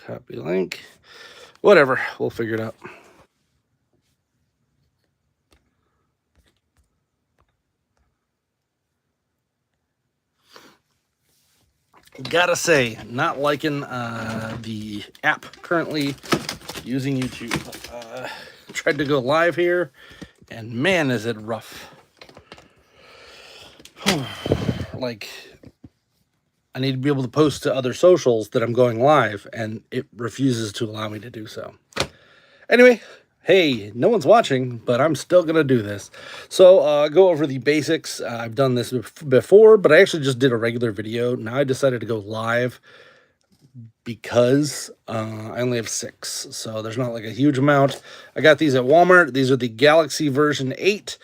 Copy link. Whatever, we'll figure it out. Gotta say, not liking the app currently using YouTube. Tried to go live here, and man, is it rough. Like, I need to be able to post to other socials that I'm going live, and it refuses to allow me to do so. Anyway, hey, no one's watching, but I'm still going to do this. So go over the basics. I've done this before, but I actually just did a regular video. Now I decided to go live because I only have 6. So there's not like a huge amount. I got these at Walmart. These are the Galaxy version 8.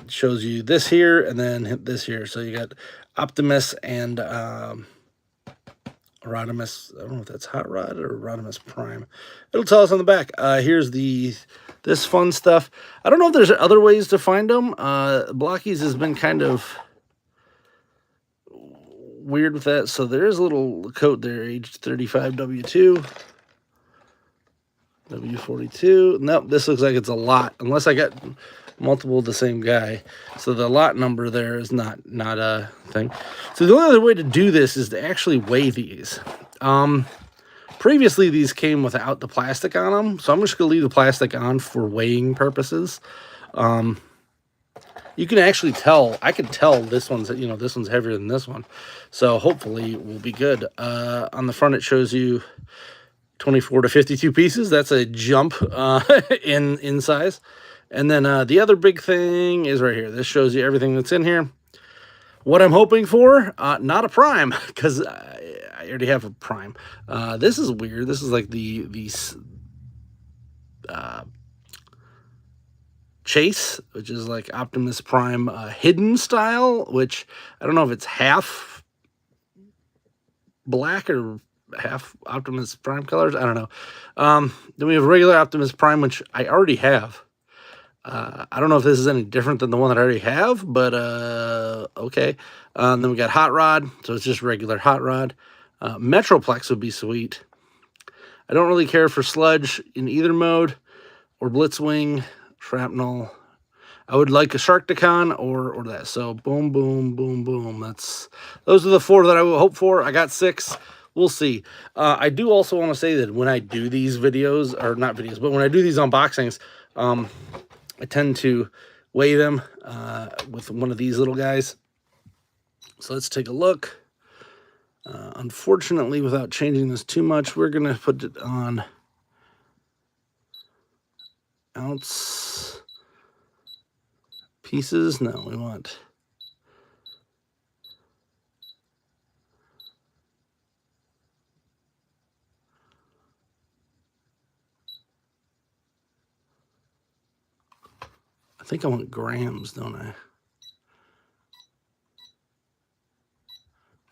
Shows you this here and then this here. So you got Optimus and Rodimus. I don't know if that's Hot Rod or Rodimus Prime. It'll tell us on the back. Here's this fun stuff. I don't know if there's other ways to find them. Blockies has been kind of weird with that. So there is a little code there, age 35 W2. W42. Nope, this looks like it's a lot, unless I got multiple of the same guy. So the lot number there is not a thing. So the only other way to do this is to actually weigh these. Previously, these came without the plastic on them, so I'm just going to leave the plastic on for weighing purposes. You can actually tell, I can tell this one's, this one's heavier than this one. So hopefully we'll be good. On the front, it shows you 24 to 52 pieces. That's a jump in size. And then the other big thing is right here. This shows you everything that's in here. What I'm hoping for, not a Prime, because I already have a Prime. This is weird. This is like the Chase, which is like Optimus Prime hidden style, which I don't know if it's half black or half Optimus Prime colors. I don't know. Then we have regular Optimus Prime, which I already have. I don't know if this is any different than the one that I already have, but okay. Then we got Hot Rod, so it's just regular Hot Rod. Metroplex would be sweet. I don't really care for Sludge in either mode, or Blitzwing, Shrapnel. I would like a Sharkticon or that. So boom, boom, boom, boom. Those are the 4 that I would hope for. I got 6. We'll see. I do also want to say that when I do these videos, or not videos, but when I do these unboxings, I tend to weigh them with one of these little guys. So let's take a look. Unfortunately, without changing this too much, we're going to put it on ounce pieces. No, we want... I think I want grams, don't I?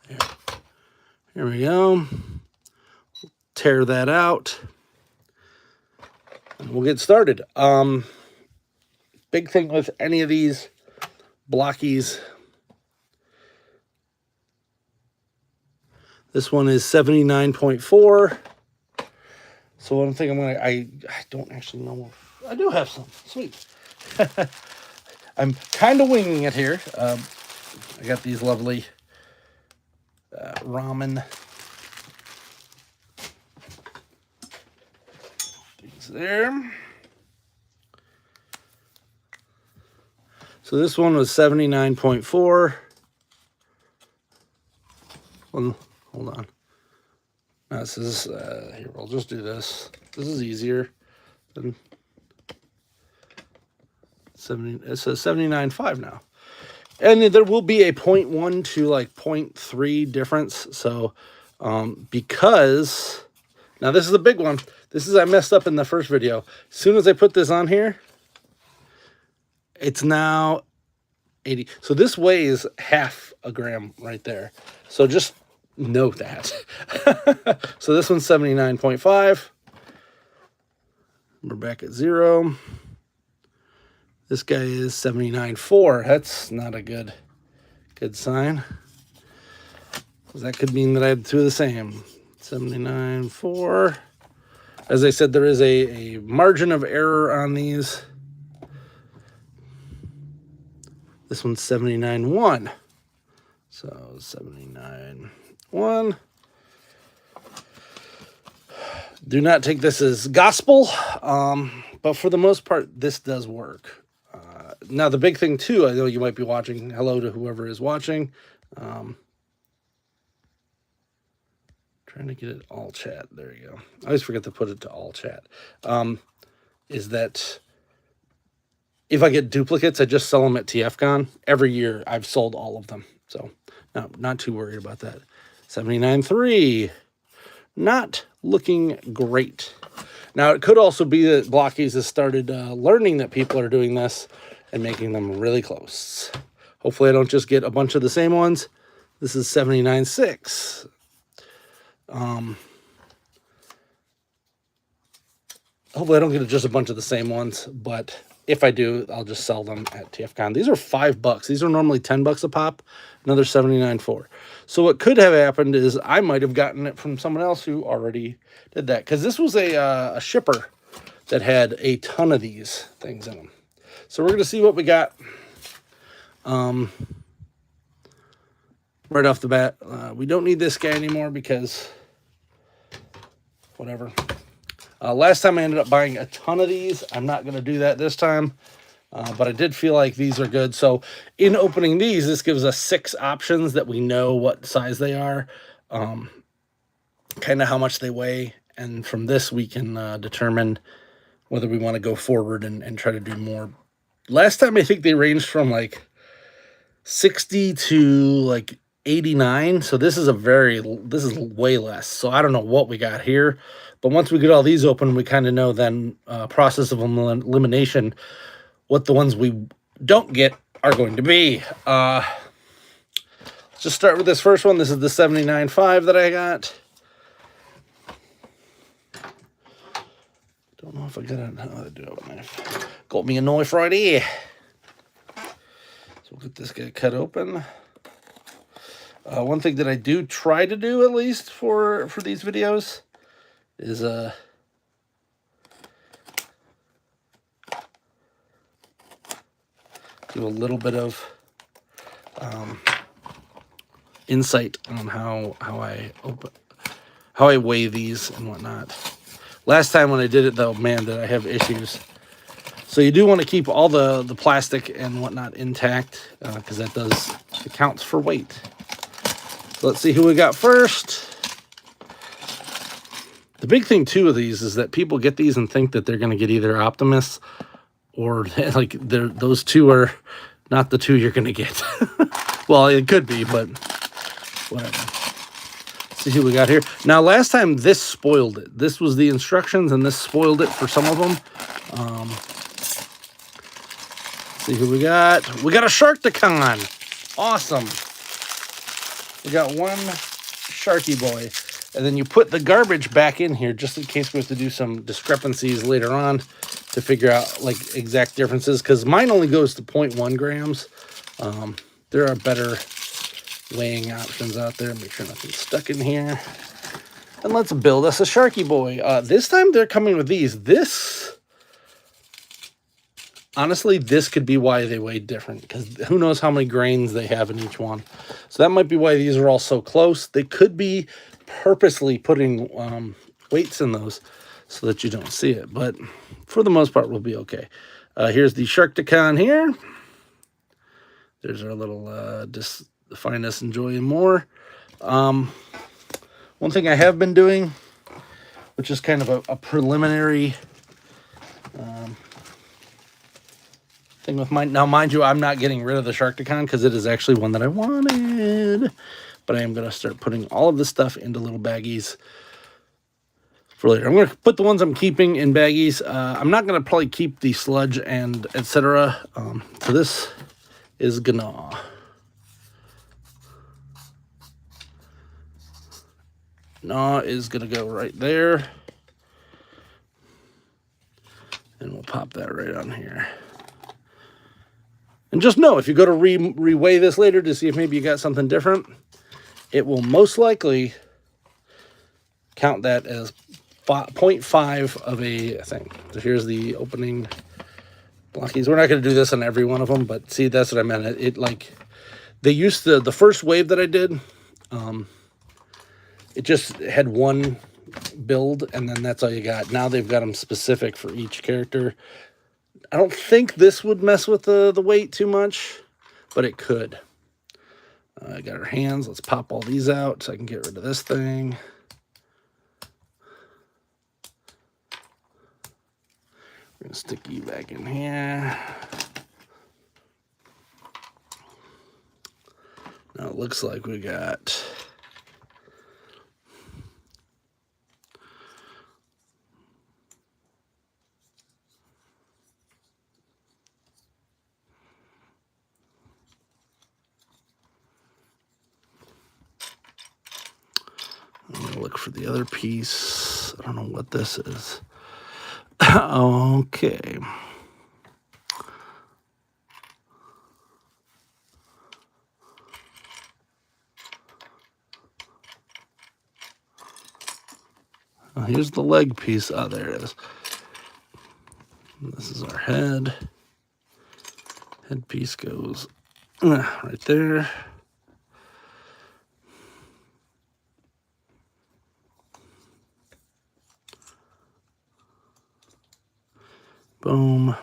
There. Here we go. Tear that out. And we'll get started. Big thing with any of these blockies. This one is 79.4. So I think I'm going to... I don't actually know. I do have some. Sweet. I'm kind of winging it here. I got these lovely ramen things there. So this one was 79.4. Well, hold on. Now this is here. We'll just do this. This is easier than 70. It says 79.5 now, and there will be a 0.1 to like 0.3 difference. So because now this is a big one. This is I messed up in the first video. As soon as I put this on here, it's now 80. So this weighs half a gram right there. So just note that. So this one's 79.5. We're back at 0. This guy is 79.4. That's not a good sign. That could mean that I had 2 of the same. 79.4. As I said, there is a margin of error on these. This one's 79.1. So 79.1. Do not take this as gospel, but for the most part, this does work. Now, the big thing, too, I know you might be watching. Hello to whoever is watching. Trying to get it all chat. There you go. I always forget to put it to all chat. Is that if I get duplicates, I just sell them at TFCon. Every year, I've sold all of them. So, no, not too worried about that. 79.3. Not looking great. Now, it could also be that Blokees has started learning that people are doing this and making them really close. Hopefully, I don't just get a bunch of the same ones. This is 79.6. Hopefully, I don't get just a bunch of the same ones, but if I do, I'll just sell them at TFCon. These are $5. These are normally $10 a pop. Another 79.4. So what could have happened is I might have gotten it from someone else who already did that, because this was a shipper that had a ton of these things in them. So we're going to see what we got. Right off the bat, we don't need this guy anymore because whatever. Last time I ended up buying a ton of these. I'm not going to do that this time, but I did feel like these are good. So in opening these, this gives us 6 options that we know what size they are, kind of how much they weigh, and from this we can determine whether we want to go forward and try to do more. Last time I think they ranged from like 60 to like 89. So this is way less. So I don't know what we got here, but once we get all these open, we kind of know then process of elimination what the ones we don't get are going to be. Let's just start with this first one. This is the 79.5 that I got. Don't know if I got it. How to do it with a knife. Got me a knife right here. So we'll get this guy cut open. One thing that I do try to do, at least for these videos, is do a little bit of insight on how I weigh these and whatnot. Last time when I did it, though, man, did I have issues. So you do want to keep all the plastic and whatnot intact, because it counts for weight. So let's see who we got first. The big thing, too, of these is that people get these and think that they're going to get either Optimus or, like, those two are not the two you're going to get. Well, it could be, but whatever. Let's see who we got here. Now, last time this spoiled it. This was the instructions, and this spoiled it for some of them. See who we got. We got a Sharkticon. Awesome. We got one Sharky boy. And then you put the garbage back in here just in case we have to do some discrepancies later on to figure out, like, exact differences. Because mine only goes to 0.1 grams. There are better weighing options out there. Make sure nothing's stuck in here. And let's build us a Sharky boy. This time they're coming with these. Honestly, this could be why they weigh different, because who knows how many grains they have in each one. So that might be why these are all so close. They could be purposely putting weights in those so that you don't see it. But for the most part, we'll be okay. Here's the Sharkticon here. There's our little just find us enjoying more. One thing I have been doing, which is kind of a preliminary thing with mine. Now, mind you, I'm not getting rid of the Sharkticon because it is actually one that I wanted. But I am going to start putting all of this stuff into little baggies for later. I'm going to put the ones I'm keeping in baggies. I'm not going to probably keep the sludge and etc. So this is Gnaw. Gnaw is going to go right there. And we'll pop that right on here. And just know, if you go to reweigh this later to see if maybe you got something different, it will most likely count that as 0.5 of a thing. So here's the opening blockies. We're not going to do this on every one of them, but see, that's what I meant. It like, they used the first wave that I did, it just had one build, and then that's all you got. Now they've got them specific for each character. I don't think this would mess with the weight too much, but it could. I got our hands. Let's pop all these out so I can get rid of this thing. We're going to stick you back in here. Now it looks like we got... I'm going to look for the other piece. I don't know what this is. Okay. Oh, here's the leg piece. Oh, there it is. This is our head. Head piece goes right there. Boom.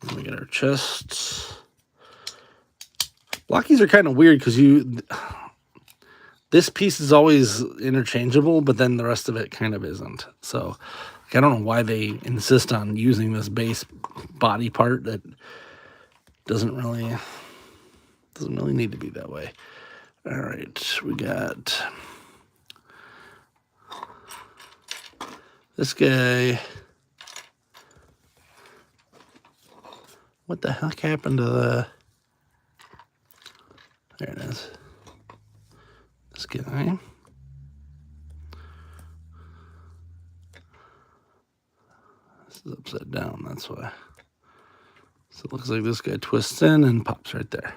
Then we get our chests. Blockies are kind of weird because this piece is always interchangeable, but then the rest of it kind of isn't. So I don't know why they insist on using this base body part that doesn't really need to be that way. All right, we got this guy. What the heck happened to the... There it is. This guy. This is upside down, that's why. So it looks like this guy twists in and pops right there.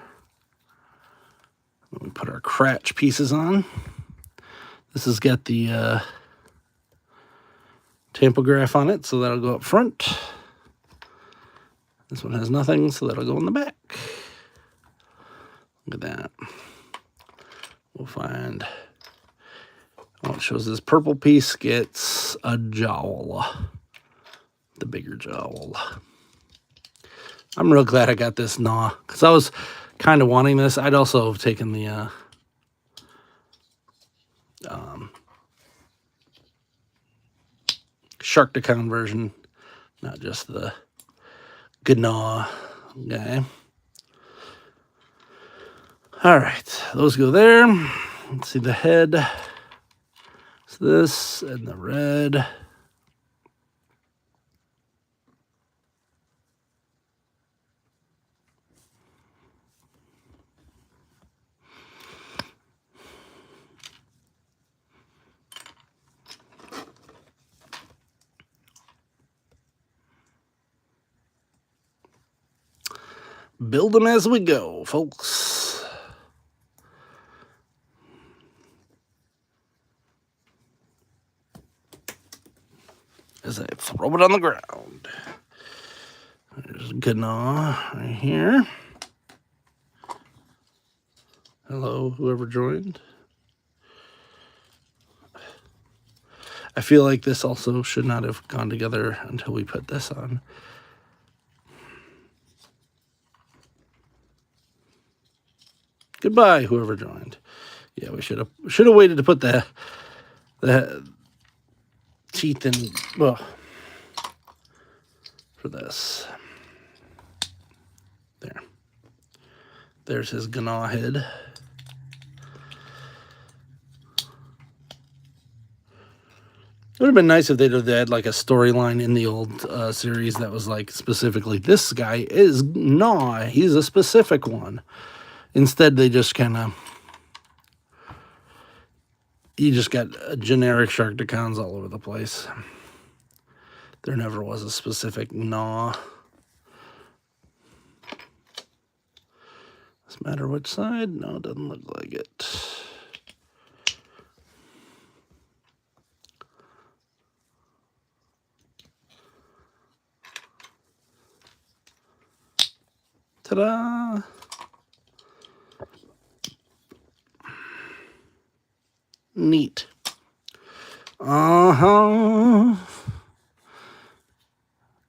Then we put our crotch pieces on. This has got the tampograph on it, so that'll go up front. This one has nothing, so that'll go in the back. Look at that. We'll find... Oh, it shows this purple piece gets a jowl. The bigger jowl. I'm real glad I got this gnaw, because I was kind of wanting this. I'd also have taken the Sharkticon version, not just the gnaw guy. All right, those go there. Let's see the head. It's this and the red. Build them as we go, folks. As I throw it on the ground. There's Gnaw right here. Hello, whoever joined. I feel like this also should not have gone together until we put this on. Goodbye, whoever joined. Yeah, we should have waited to put the teeth in for this. There. There's his gnaw head. It would have been nice if they'd have had like a storyline in the old series that was like specifically, this guy is Gnaw. He's a specific one. Instead, they just kind of... You just got generic Sharkticons all over the place. There never was a specific Gnaw. Doesn't matter which side. No, it doesn't look like it. Ta-da! Neat. Uh-huh.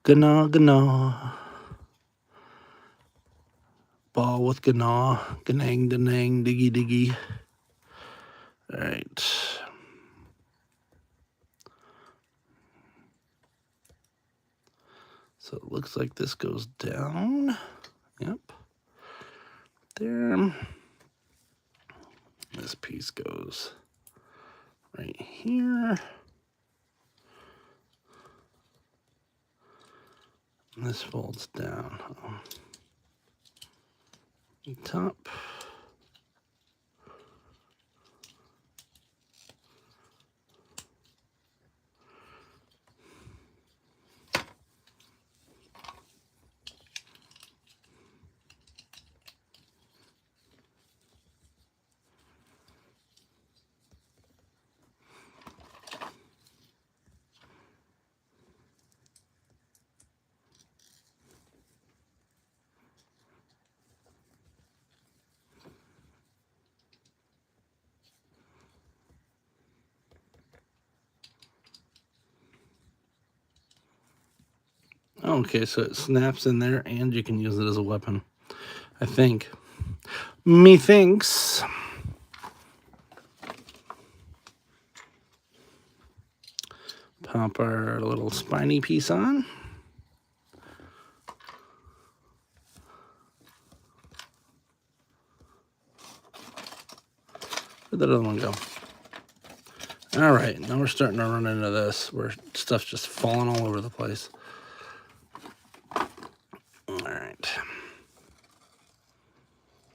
Gnaw. Ball with gnaw. Ganang, danang, diggy. All right. So it looks like this goes down. Yep. There. This piece goes right here. And this folds down. Top. Okay, so it snaps in there and you can use it as a weapon, I think. Methinks. Pop our little spiny piece on. Where'd that other one go? All right, now we're starting to run into this where stuff's just falling all over the place. All right.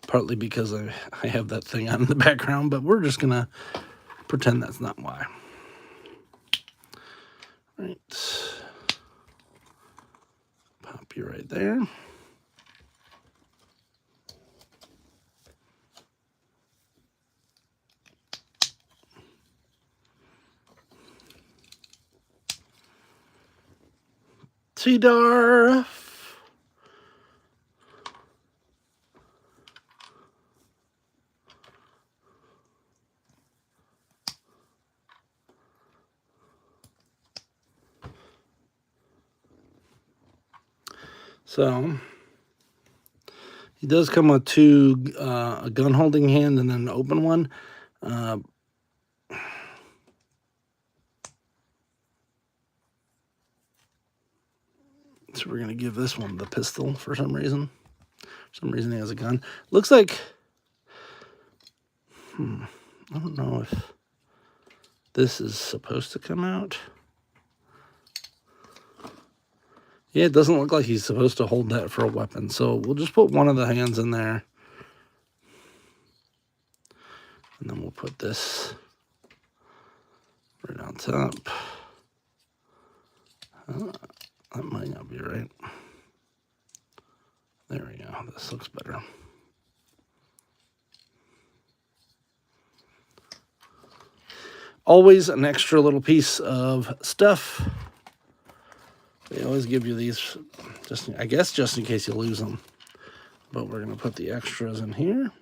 Partly because I have that thing on in the background, but we're just gonna pretend that's not why. All right. Pop you right there. T-Dar. So he does come with two, a gun holding hand and then an open one. So we're going to give this one the pistol for some reason. For some reason he has a gun. Looks like, I don't know if this is supposed to come out. Yeah, it doesn't look like he's supposed to hold that for a weapon. So we'll just put one of the hands in there. And then we'll put this right on top. That might not be right. There we go. This looks better. Always an extra little piece of stuff. They always give you these, just I guess just in case you lose them. But we're going to put the extras in here.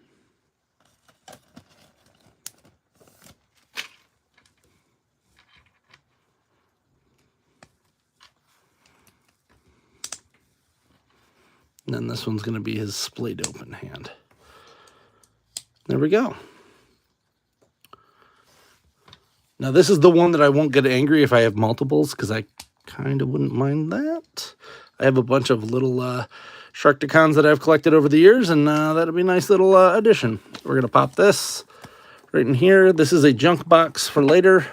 And then this one's going to be his splayed open hand. There we go. Now this is the one that I won't get angry if I have multiples, because I kind of wouldn't mind that. I have a bunch of little Sharkticons that I've collected over the years, and that'll be a nice little addition. We're going to pop this right in here. This is a junk box for later,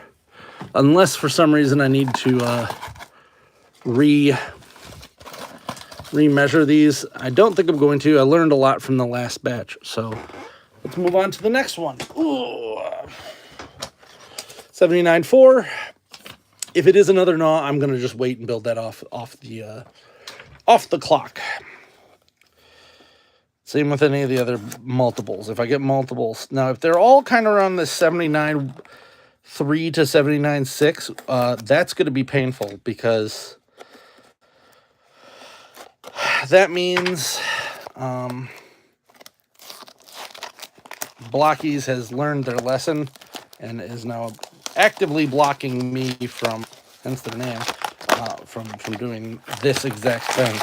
unless for some reason I need to remeasure these. I don't think I'm going to. I learned a lot from the last batch, so let's move on to the next one. Ooh. 79.4. If it is another gnaw, I'm going to just wait and build that off the clock. Same with any of the other multiples. If I get multiples. Now, if they're all kind of around the 79.3 to 79.6, that's going to be painful, because that means Blockies has learned their lesson and is now actively blocking me from, hence their name, from doing this exact thing.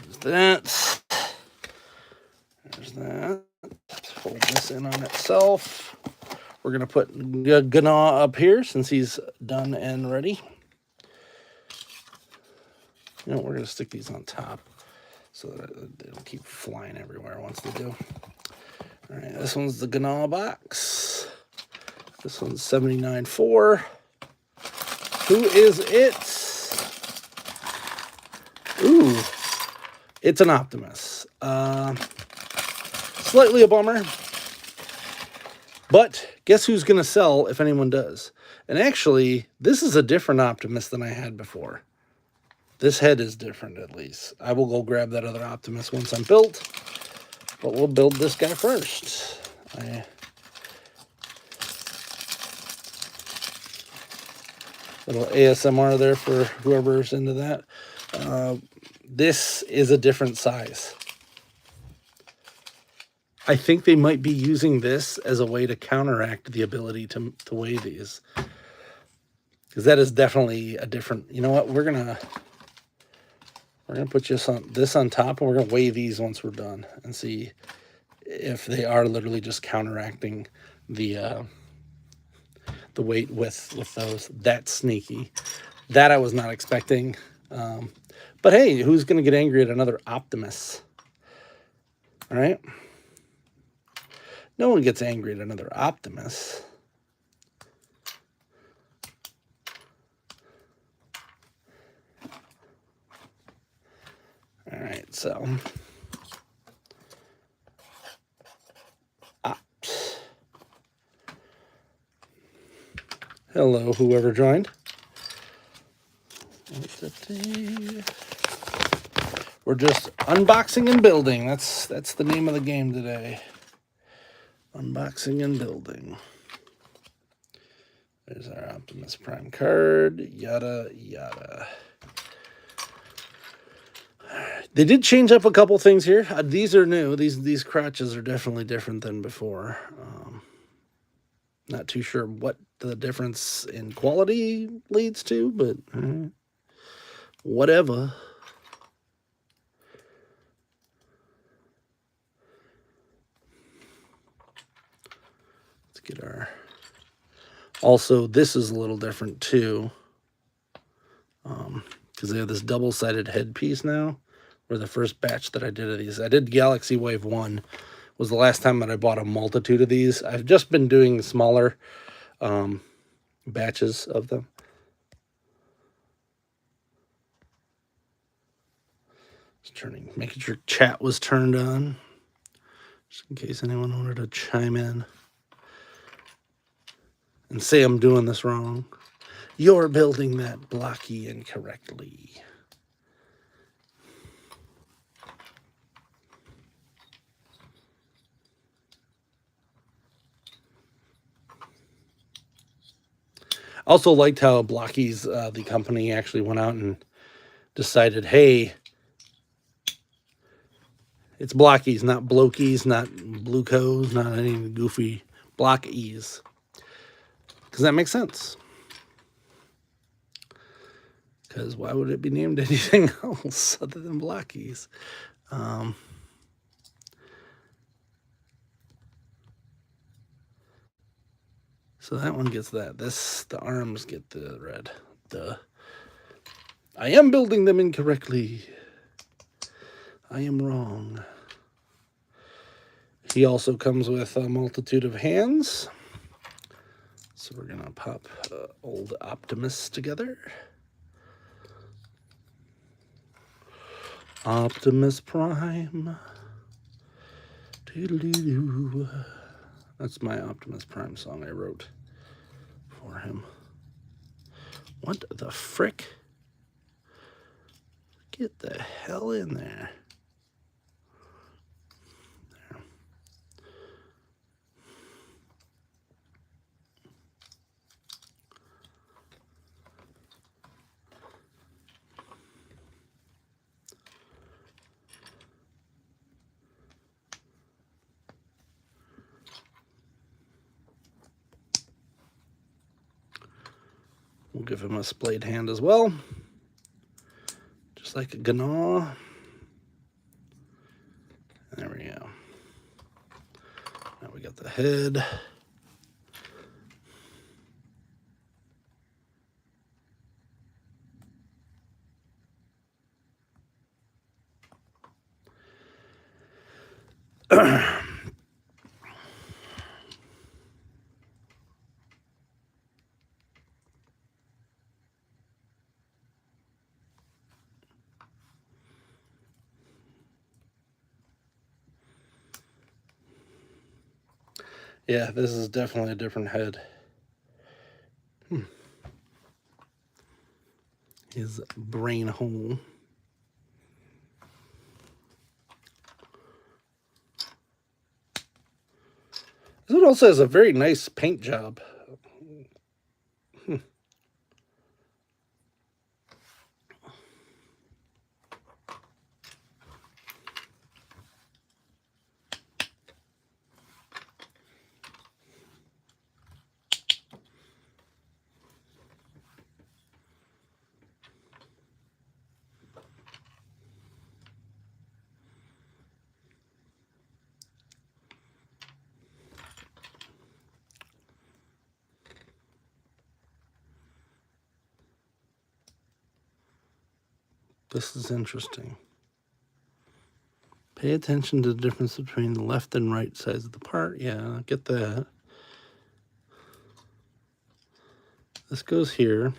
There's that. There's that. Let's fold this in on itself. We're going to put Gnaw up here since he's done and ready. You know, we're going to stick these on top so that they don't keep flying everywhere once they do. All right, this one's the Gnaw box. This one's 79.4. Who is it? Ooh, it's an Optimus. Slightly a bummer. But guess who's going to sell if anyone does? And actually, this is a different Optimus than I had before. This head is different, at least. I will go grab that other Optimus once I'm built. But we'll build this guy first. Little ASMR there for whoever's into that. This is a different size. I think they might be using this as a way to counteract the ability to weigh these. Because that is definitely a different... You know what? We're gonna put this on top, and we're gonna weigh these once we're done and see if they are literally just counteracting the weight with those. That's sneaky. That I was not expecting. But hey, who's gonna get angry at another Optimus? All right. No one gets angry at another Optimus. All right, so Ops. Hello, whoever joined. We're just unboxing and building. That's the name of the game today. Unboxing and building. There's our Optimus Prime card. Yada, yada. They did change up a couple things here. These are new. These crotches are definitely different than before. Not too sure what the difference in quality leads to, but whatever. Let's get our... Also, this is a little different too, because they have this double-sided headpiece now. Where the first batch that I did of these, I did Galaxy Wave 1, was the last time that I bought a multitude of these. I've just been doing smaller batches of them. Just making sure chat was turned on, just in case anyone wanted to chime in and say I'm doing this wrong. You're building that blocky incorrectly. Also liked how Blokees, the company, actually went out and decided, hey, it's Blokees, not Blokees, not Blokees, not any goofy Blokees. Because that makes sense. Because why would it be named anything else other than Blokees? So that one gets that. The arms get the red. Duh. I am building them incorrectly. I am wrong. He also comes with a multitude of hands. So we're going to pop old Optimus together. Optimus Prime. Doodle-doo. That's my Optimus Prime song I wrote for him. What the frick? Get the hell in there. There. We'll give him a splayed hand as well, just like a gnaw. There we go. Now we got the head. Yeah, this is definitely a different head. His brain hole. This one also has a very nice paint job. This is interesting. Pay attention to the difference between the left and right sides of the part. Yeah, I get that. This goes here.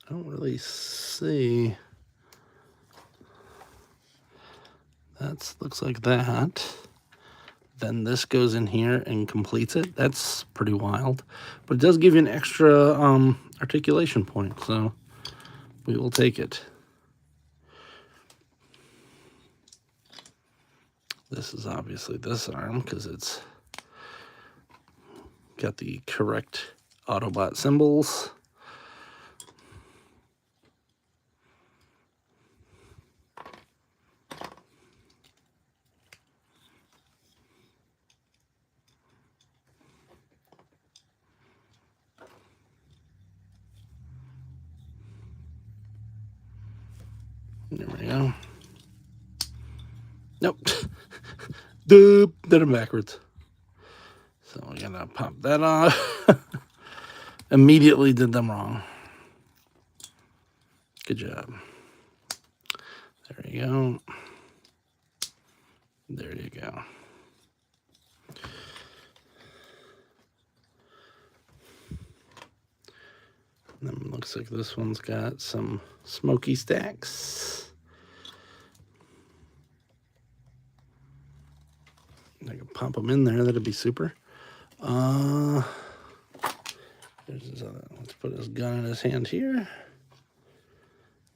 I don't really see. That looks like that. Then this goes in here and completes it. That's pretty wild. But it does give you an extra articulation point, so we will take it. This is obviously this arm because it's got the correct Autobot symbols. There we go. Nope. Doop. Did it backwards. So we're gonna pop that off. Immediately did them wrong. Good job. There you go. There you go. And then it looks like this one's got some smoky stacks. I can pop them in there. That'd be super. There's his other. Let's put his gun in his hand here.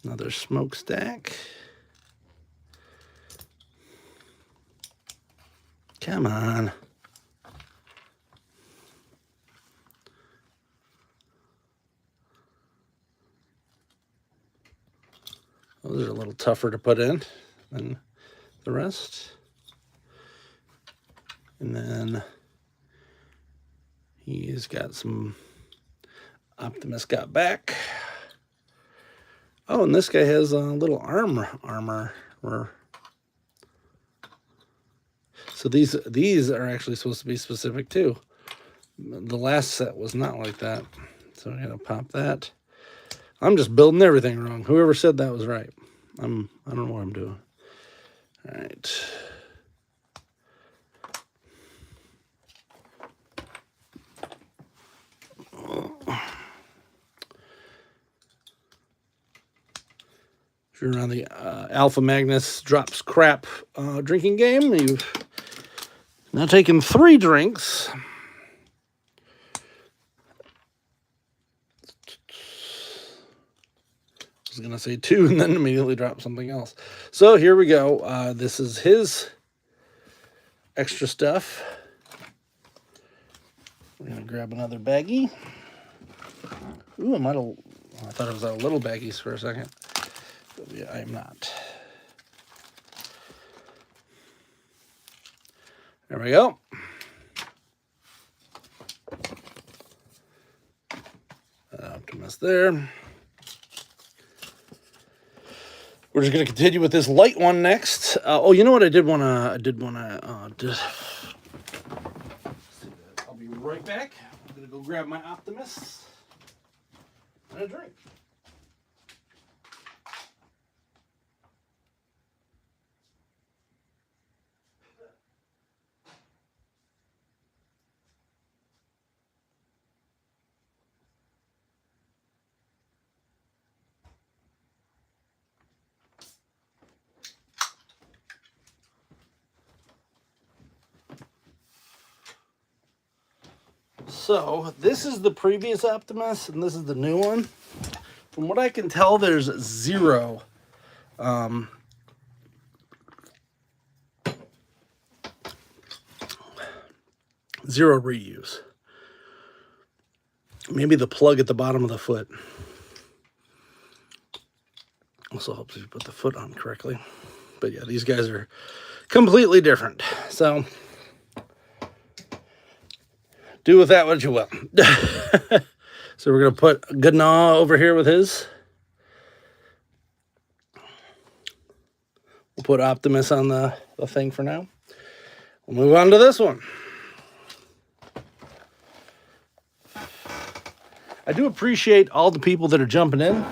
Another smokestack. Come on. Those are a little tougher to put in than the rest. And then he's got some Optimus got back. Oh, and this guy has a little armor. So these are actually supposed to be specific too. The last set was not like that. So I'm gonna pop that. I'm just building everything wrong. Whoever said that was right. I don't know what I'm doing. All right. If you're on the Alpha Magnus Drops Crap drinking game, you've now taken 3 drinks. I was going to say 2 and then immediately drop something else. So here we go. This is his extra stuff. We're going to grab another baggie. Ooh, I thought it was a little baggies for a second. But yeah, I am not. There we go. Optimus there. We're just going to continue with this light one next. Oh, you know what I did want to... I'll be right back. I'm going to go grab my Optimus and a drink. So, this is the previous Optimus, and this is the new one. From what I can tell, there's zero reuse. Maybe the plug at the bottom of the foot. Also helps if you put the foot on correctly. But yeah, these guys are completely different. So, do with that what you will. So we're going to put Gnaw over here with his. We'll put Optimus on the thing for now. We'll move on to this one. I do appreciate all the people that are jumping in.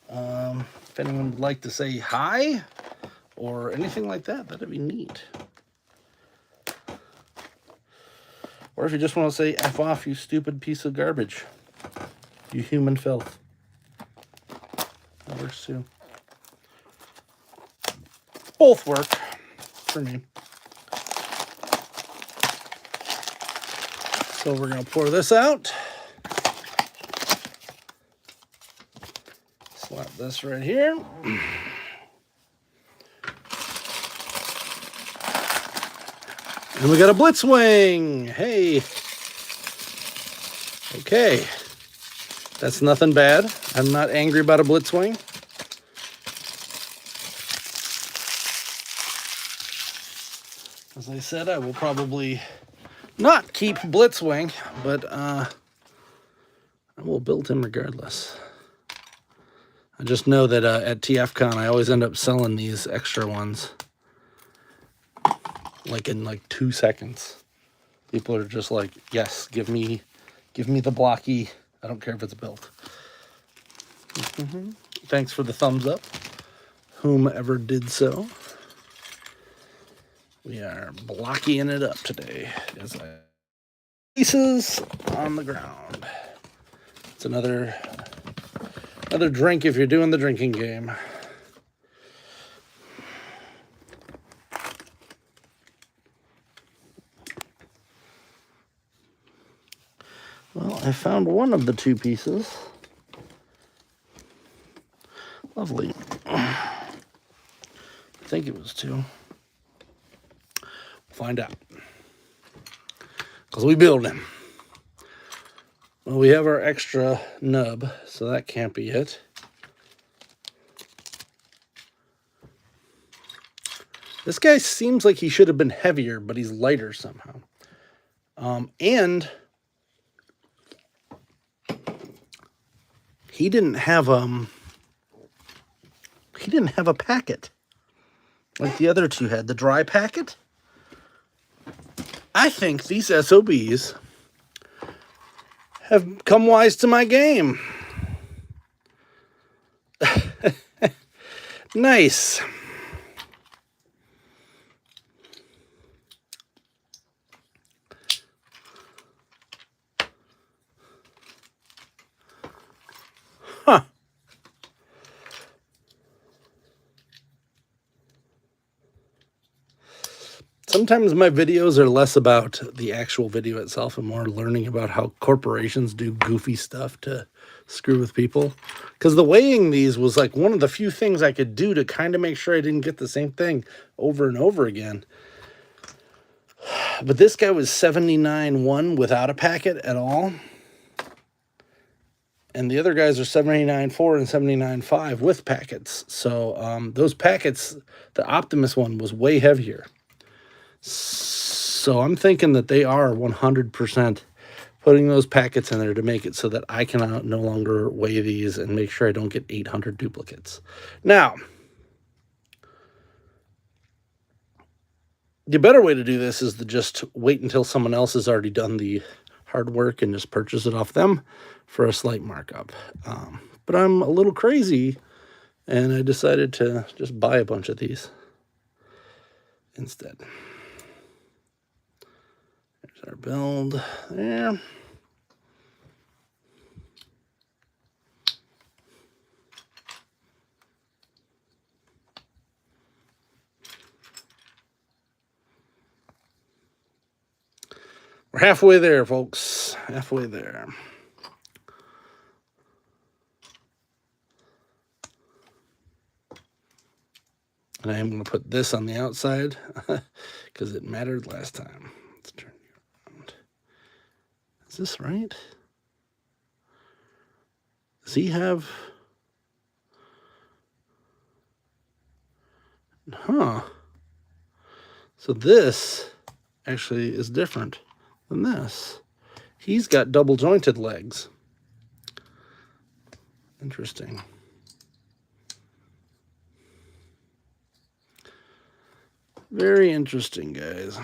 If anyone would like to say hi or anything like that, that'd be neat. Or if you just want to say F off, you stupid piece of garbage. You human filth. That works too. Both work for me. So we're going to pour this out. Slap this right here. And we got a Blitzwing. Hey. Okay. That's nothing bad. I'm not angry about a Blitzwing. As I said, I will probably not keep Blitzwing, but I will build him regardless. I just know that at TFCon, I always end up selling these extra ones. Like in like 2 seconds. People are just like, yes, give me the blocky. I don't care if it's built. Thanks for the thumbs up, whomever did so. We are blocking it up today as I pieces on the ground. It's another drink if you're doing the drinking game. Well, I found one of the two pieces. Lovely. I think it was two. Find out. Because we build him. Well, we have our extra nub, so that can't be it. This guy seems like he should have been heavier, but he's lighter somehow. And he didn't have a packet like the other two had, the dry packet. I think these SOBs have come wise to my game. Nice. Huh. Sometimes my videos are less about the actual video itself and more learning about how corporations do goofy stuff to screw with people. Because the weighing these was like one of the few things I could do to kind of make sure I didn't get the same thing over and over again. But this guy was 79.1 without a packet at all. And the other guys are 79.4 and 79.5 with packets. So those packets, the Optimus one was way heavier. So I'm thinking that they are 100% putting those packets in there to make it so that I can no longer weigh these and make sure I don't get 800 duplicates. Now, the better way to do this is to just wait until someone else has already done the hard work and just purchase it off them for a slight markup. But I'm a little crazy, and I decided to just buy a bunch of these instead. There's our build there. We're halfway there, folks. Halfway there. And I am going to put this on the outside because it mattered last time. Let's turn you around. Is this right? Does he have... Huh. So this actually is different than this. He's got double jointed legs. Interesting. Very interesting, guys.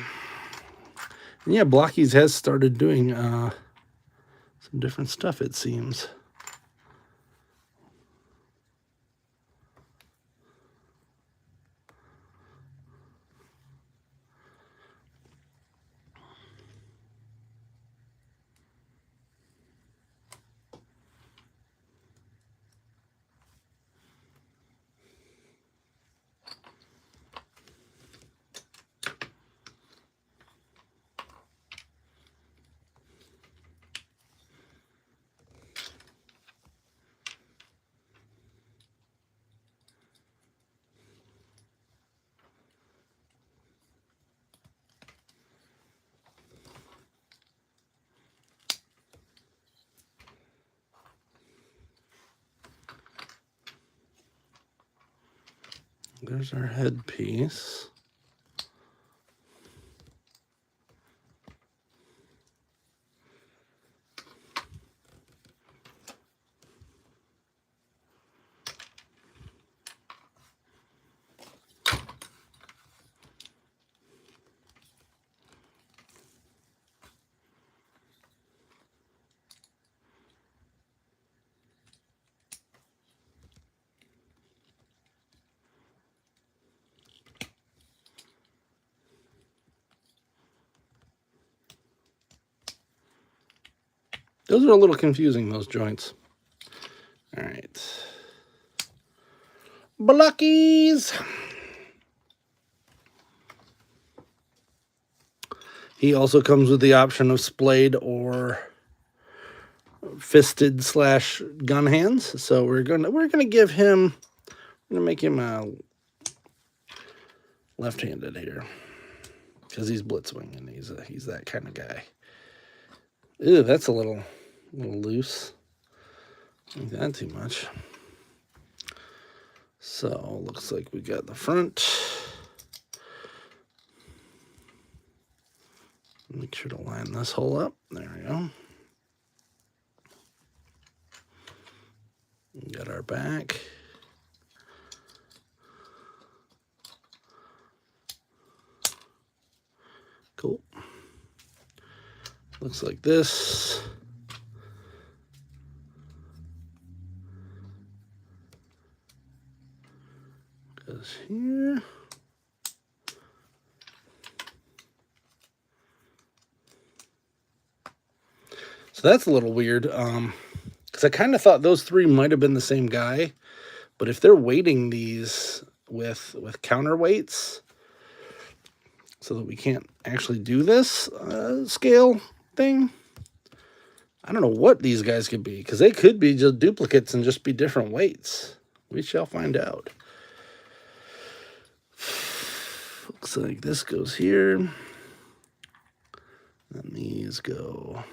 And yeah, Blokees has started doing some different stuff, it seems. There's our headpiece. Those are a little confusing, those joints. All right. Blockies. He also comes with the option of splayed or fisted / gun hands. So we're gonna give him, we're gonna make him left-handed here because he's blitzwing and he's that kind of guy. Ew, that's a little loose. I don't think that too much. So looks like we got the front. Make sure to line this hole up. There we go. We got our back. Cool. Looks like this. Goes here. So that's a little weird, because I kind of thought those three might have been the same guy, but if they're weighting these with counterweights so that we can't actually do this scale thing, I don't know what these guys could be, because they could be just duplicates and just be different weights. We shall find out. Looks like this goes here, and these go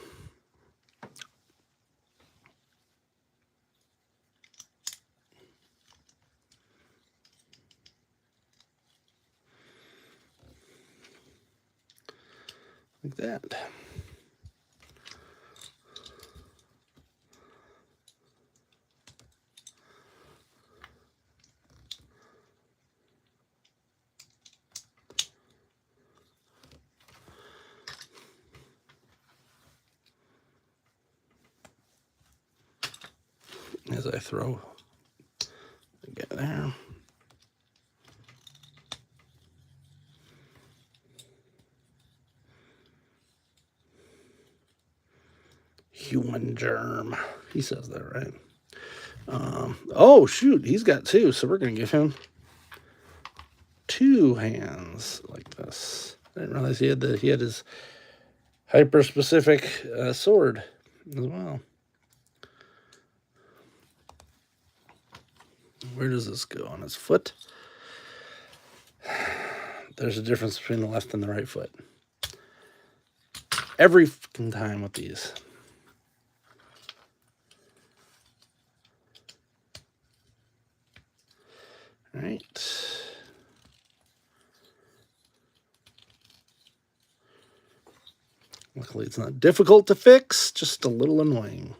like that. as I throw. Get there. Human germ. He says that, right? Oh, shoot. He's got 2, so we're going to give him 2 hands like this. I didn't realize he had his hyper-specific sword as well. Where does this go? On his foot? There's a difference between the left and the right foot. Every fucking time with these. All right. Luckily, it's not difficult to fix, just a little annoying.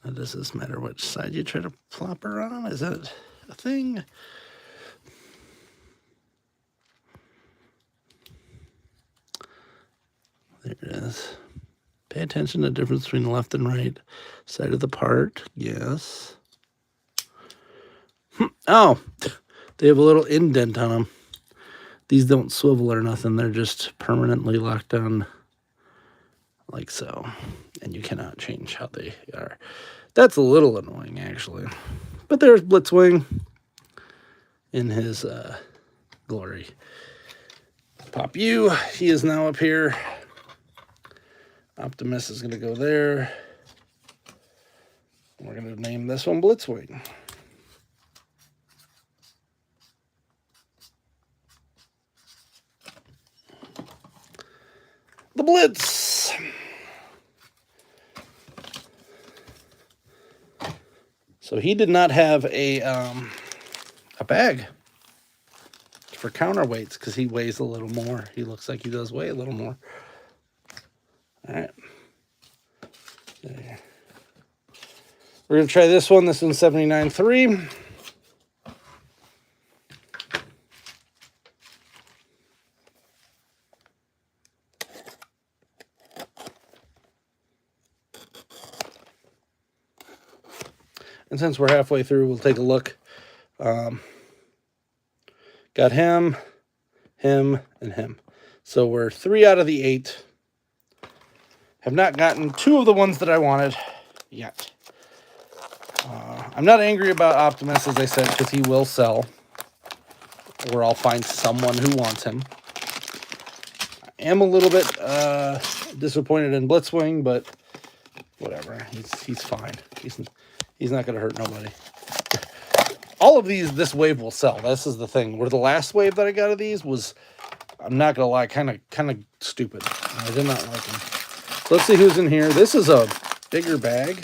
Now, does this matter which side you try to plop her on? Is that a thing? There it is. Pay attention to the difference between the left and right side of the part. Yes. Oh, they have a little indent on them. These don't swivel or nothing. They're just permanently locked on like so. And you cannot change how they are. That's a little annoying, actually. But there's Blitzwing in his glory. Pop you. He is now up here. Optimus is going to go there. We're going to name this one Blitzwing. The Blitz. So he did not have a bag for counterweights because he weighs a little more. He looks like he does weigh a little more. All right. There. We're going to try this one. This one's 79.3. And since we're halfway through, we'll take a look. Got him, him, and him. So we're 3 out of the 8. Have not gotten 2 of the ones that I wanted yet. I'm not angry about Optimus, as I said, because he will sell. Or I'll find someone who wants him. I am a little bit disappointed in Blitzwing, but whatever. He's fine. He's not going to hurt nobody. All of these, this wave will sell. This is the thing. Where the last wave that I got of these was, I'm not going to lie, kind of stupid. I did not like them. So let's see who's in here. This is a bigger bag.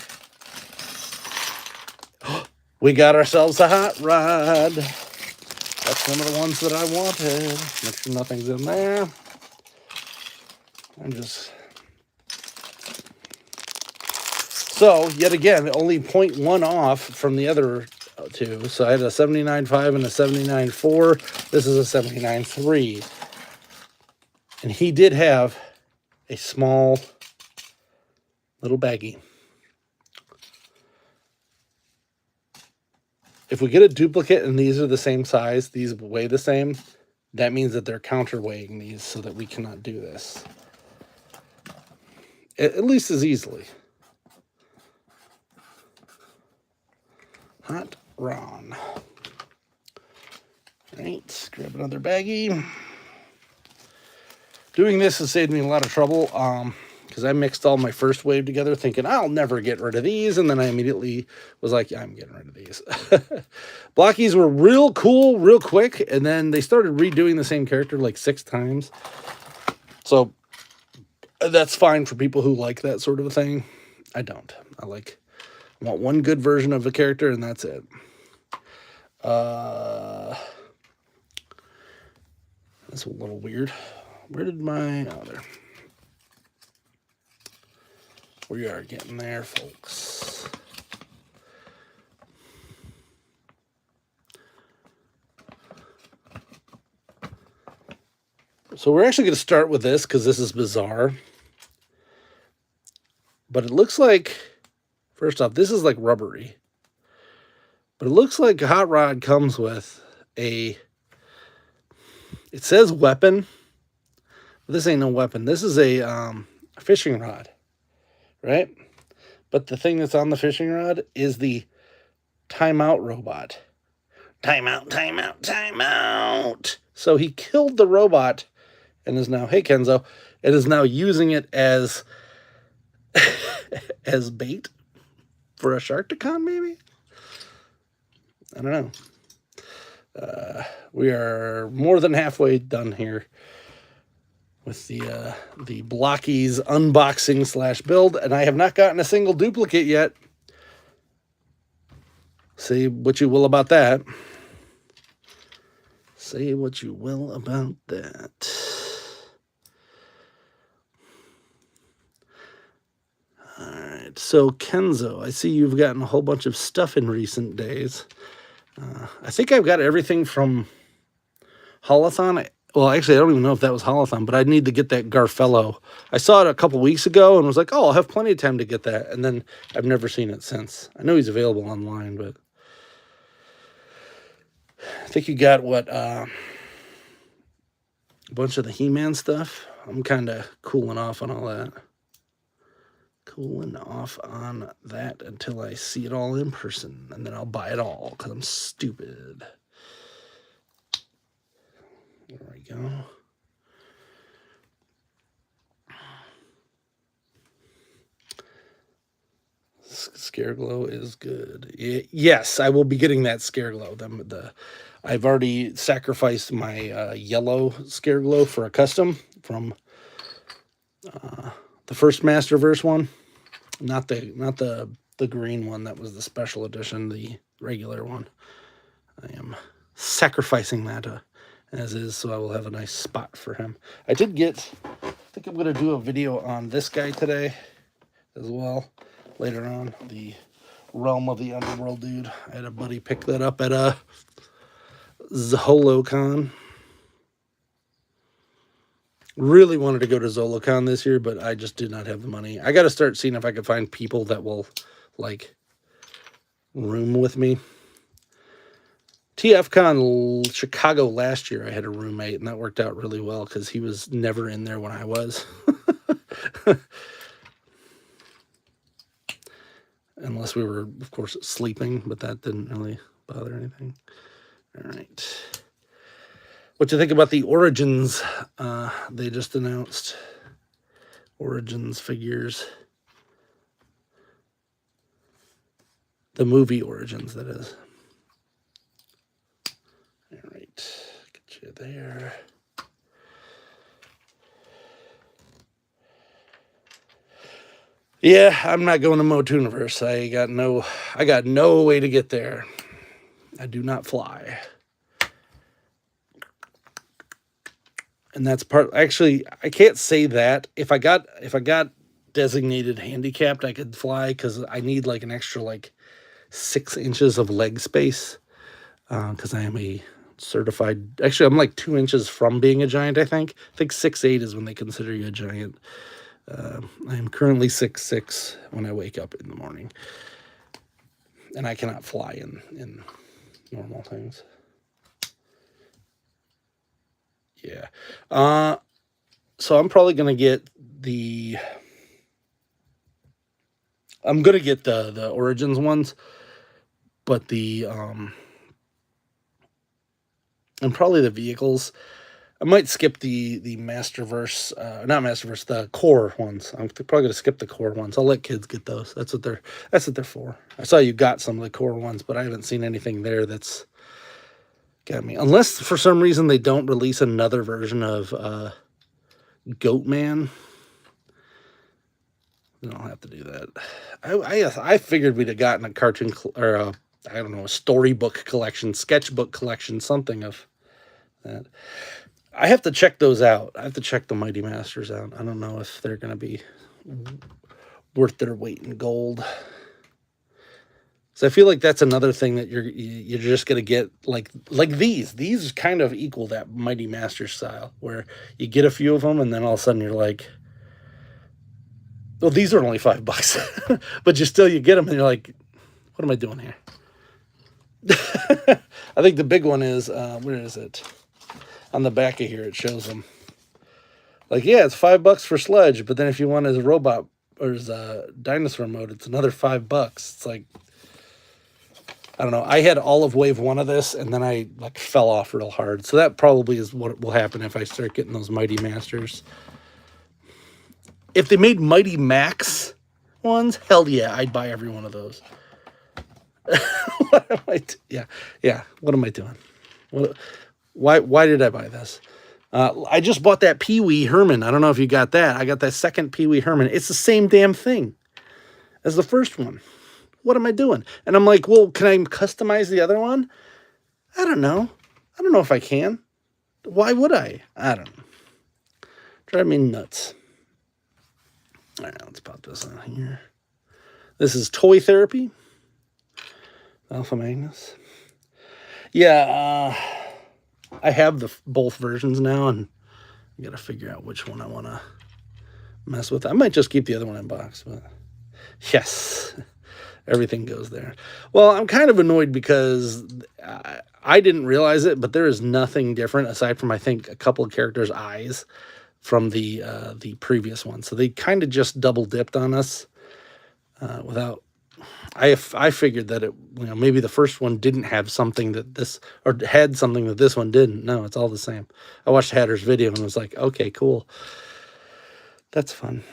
We got ourselves a hot rod. That's one of the ones that I wanted. Make sure nothing's in there. So, yet again, only 0.1 off from the other 2. So I had a 79.5 and a 79.4. This is a 79.3. And he did have a small little baggie. If we get a duplicate and these are the same size, these weigh the same, that means that they're counterweighing these so that we cannot do this. At least as easily. Hot Ron. All right, grab another baggie. Doing this has saved me a lot of trouble because I mixed all my first wave together thinking I'll never get rid of these, and then I immediately was like, yeah, I'm getting rid of these. Blockies were real cool, real quick, and then they started redoing the same character like 6 times. So that's fine for people who like that sort of a thing. I don't. I want one good version of a character, and that's it. That's a little weird. Where did my... Oh, there. We are getting there, folks. So we're actually going to start with this because this is bizarre. But it looks like, first off, this is like rubbery. But it looks like a hot rod comes with it says weapon. But this ain't no weapon. This is a fishing rod, right? But the thing that's on the fishing rod is the timeout robot. Timeout, timeout, timeout. So he killed the robot and is now, hey Kenzo, and is now using it as as bait for a shark to con, maybe? I don't know. We are more than halfway done here with the Blokees unboxing / build, and I have not gotten a single duplicate yet. Say what you will about that. Say what you will about that. All right, so Kenzo, I see you've gotten a whole bunch of stuff in recent days. I think I've got everything from Holothon. Well, actually, I don't even know if that was Holothon, but I need to get that Garfello. I saw it a couple weeks ago and was like, oh, I'll have plenty of time to get that. And then I've never seen it since. I know he's available online, but I think you got what, a bunch of the He-Man stuff. I'm kind of cooling off on all that. Cooling off on that until I see it all in person, and then I'll buy it all because I'm stupid. There we go. Scareglow is good. Yes, I will be getting that Scareglow. I've already sacrificed my yellow Scareglow for a custom from the first Masterverse one. Not the green one that was the special edition, the regular one. I am sacrificing that as is, so I will have a nice spot for him. I think I'm going to do a video on this guy today as well, later on, the Realm of the Underworld dude. I had a buddy pick that up at a ZoloCon. Really wanted to go to ZoloCon this year, but I just did not have the money. I got to start seeing if I can find people that will, like, room with me. TFCon Chicago last year, I had a roommate, and that worked out really well because he was never in there when I was. Unless we were, of course, sleeping, but that didn't really bother anything. All right. What you think about the Origins they just announced? Origins figures. The movie Origins, that is. All right. Get you there. Yeah, I'm not going to Motooniverse. I got no way to get there. I do not fly. And that's actually, I can't say that. If I got designated handicapped, I could fly because I need like an extra 6 inches of leg space. Because I am a certified, actually I'm like 2 inches from being a giant, I think. I think 6'8" is when they consider you a giant. I am currently 6'6" when I wake up in the morning. And I cannot fly in normal things. Yeah. So I'm probably going to get the Origins ones, but and probably the vehicles. I might skip the Masterverse, not Masterverse, the core ones. I'm probably going to skip the core ones. I'll let kids get those. That's what they're for. I saw you got some of the core ones, but I haven't seen anything there that's got me. Unless for some reason they don't release another version of Goatman. Then I'll have to do that. I figured we'd have gotten a cartoon or a storybook collection, sketchbook collection, something of that. I have to check those out. I have to check the Mighty Masters out. I don't know if they're going to be worth their weight in gold. So I feel like that's another thing that you're just going to get like these. These kind of equal that Mighty Master style where you get a few of them and then all of a sudden you're like, Well, these are only $5, but you get them and you're like, what am I doing here? I think the big one is, where is it? On the back of here, it shows them. Like, yeah, it's $5 for Sledge, but then if you want as a robot or as a dinosaur mode, it's another $5. It's like, I don't know. I had all of wave 1 of this, and then I like fell off real hard. So that probably is what will happen if I start getting those Mighty Masters. If they made Mighty Max ones, hell yeah, I'd buy every one of those. What am I yeah. What am I doing? Why did I buy this? I just bought that Pee Wee Herman. I don't know if you got that. I got that second Pee Wee Herman. It's the same damn thing as the first one. What am I doing? And I'm like, well, can I customize the other one? I don't know. I don't know if I can. Why would I? I don't know. Drive me nuts. All right, let's pop this on here. This is Toy Therapy. Alpha Magnus. Yeah, I have both versions now, and I gotta figure out which one I want to mess with. I might just keep the other one in box, but yes, everything goes there. Well, I'm kind of annoyed because I didn't realize it, but there is nothing different aside from, I think, a couple of characters' eyes from the previous one. So they kind of just double dipped on us without. I figured that it, maybe the first one didn't have something that this, or had something that this one didn't. No, it's all the same. I watched Hatter's video and was like, okay, cool. That's fun.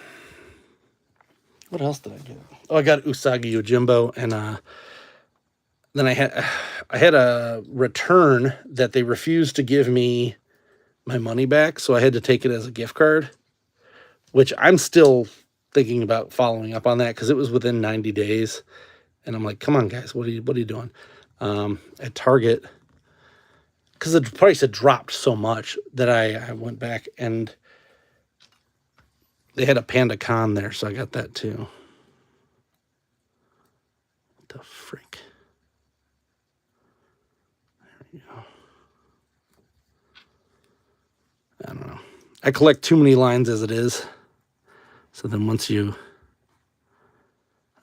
What else did I get? Oh, I got Usagi Yojimbo, and then I had a return that they refused to give me my money back, so I had to take it as a gift card, which I'm still thinking about following up on that because it was within 90 days. And I'm like, come on, guys, what are you doing? At Target, because the price had dropped so much that I went back, and they had a Panda Con there, so I got that too. What the freak? There we go. I don't know. I collect too many lines as it is. So then once you...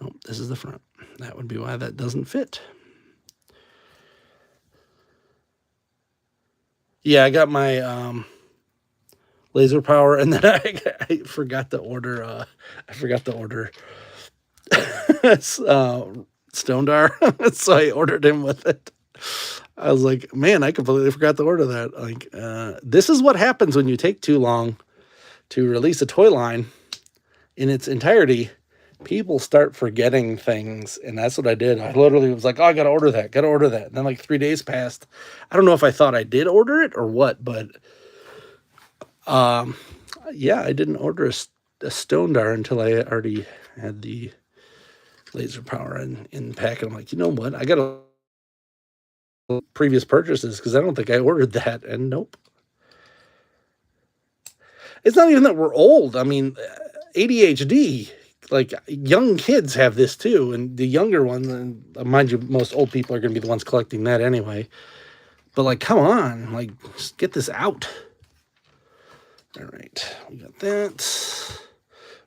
Oh, this is the front. That would be why that doesn't fit. Yeah, I got my laser power, and then I forgot to order. Stondar, so I ordered him with it. I was like, man, I completely forgot to order that. Like, this is what happens when you take too long to release a toy line in its entirety. People start forgetting things, and that's what I did. I literally was like, oh, I gotta order that. And then like 3 days passed. I don't know if I thought I did order it or what, but yeah, I didn't order a Stondar until I already had the laser power in pack. And I'm like, you know what? I got a previous purchases because I don't think I ordered that, and nope. It's not even that we're old. I mean, ADHD. Like, young kids have this too, and the younger ones, and mind you, most old people are going to be the ones collecting that anyway. But like, come on, like, just get this out. All right, we got that.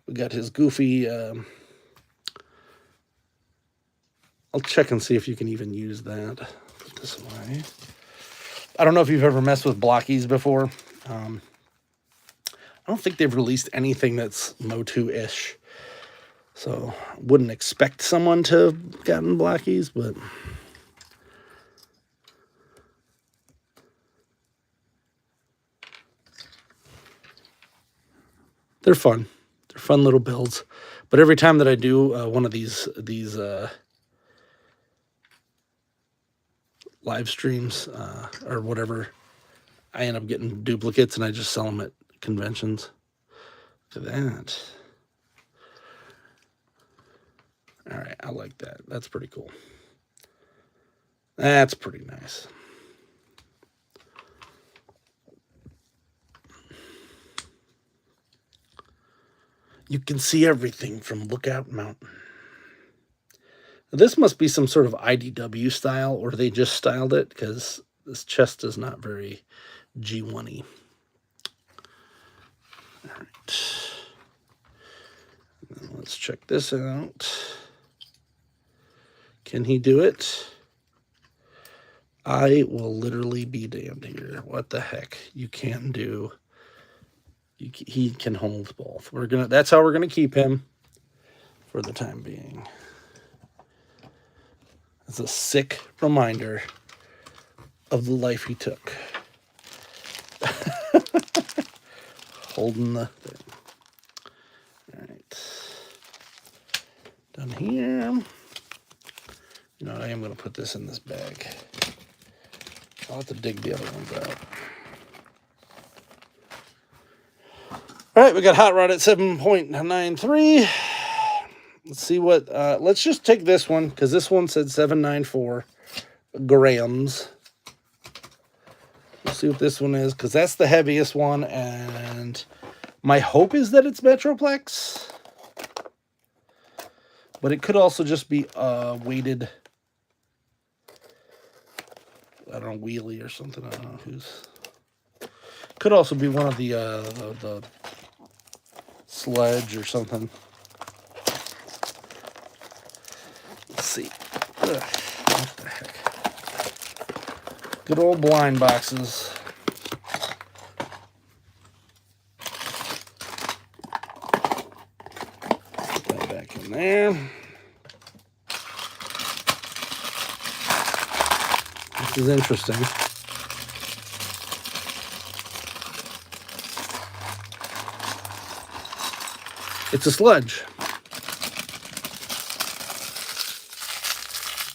We got his goofy. I'll check and see if you can even use that. Put this away. I don't know if you've ever messed with blockies before. I don't think they've released anything that's Motu-ish. So, wouldn't expect someone to have gotten blockies, but... They're fun. They're fun little builds. But every time that I do one of these live streams or whatever, I end up getting duplicates, and I just sell them at conventions. Look at that. All right, I like that. That's pretty cool. That's pretty nice. You can see everything from Lookout Mountain. This must be some sort of IDW style, or they just styled it, because this chest is not very G1-y. All right. check this out. Can he do it? I will literally be damned here. What the heck? You can do. He can hold both. That's how we're gonna keep him for the time being. It's a sick reminder of the life he took. Holding the thing. All right. Done here. You know, I am going to put this in this bag. I'll have to dig the other ones out. All right, we got Hot Rod at 7.93. Let's see what, let's just take this one, because this one said 794 grams. Let's see what this one is, because that's the heaviest one, and my hope is that it's Metroplex. But it could also just be weighted, I don't know, wheelie or something. I don't know who's. Could also be one of the Sledge or something. Let's see. Ugh, what the heck? Good old blind boxes. Put that back in there. This is interesting. It's a sludge.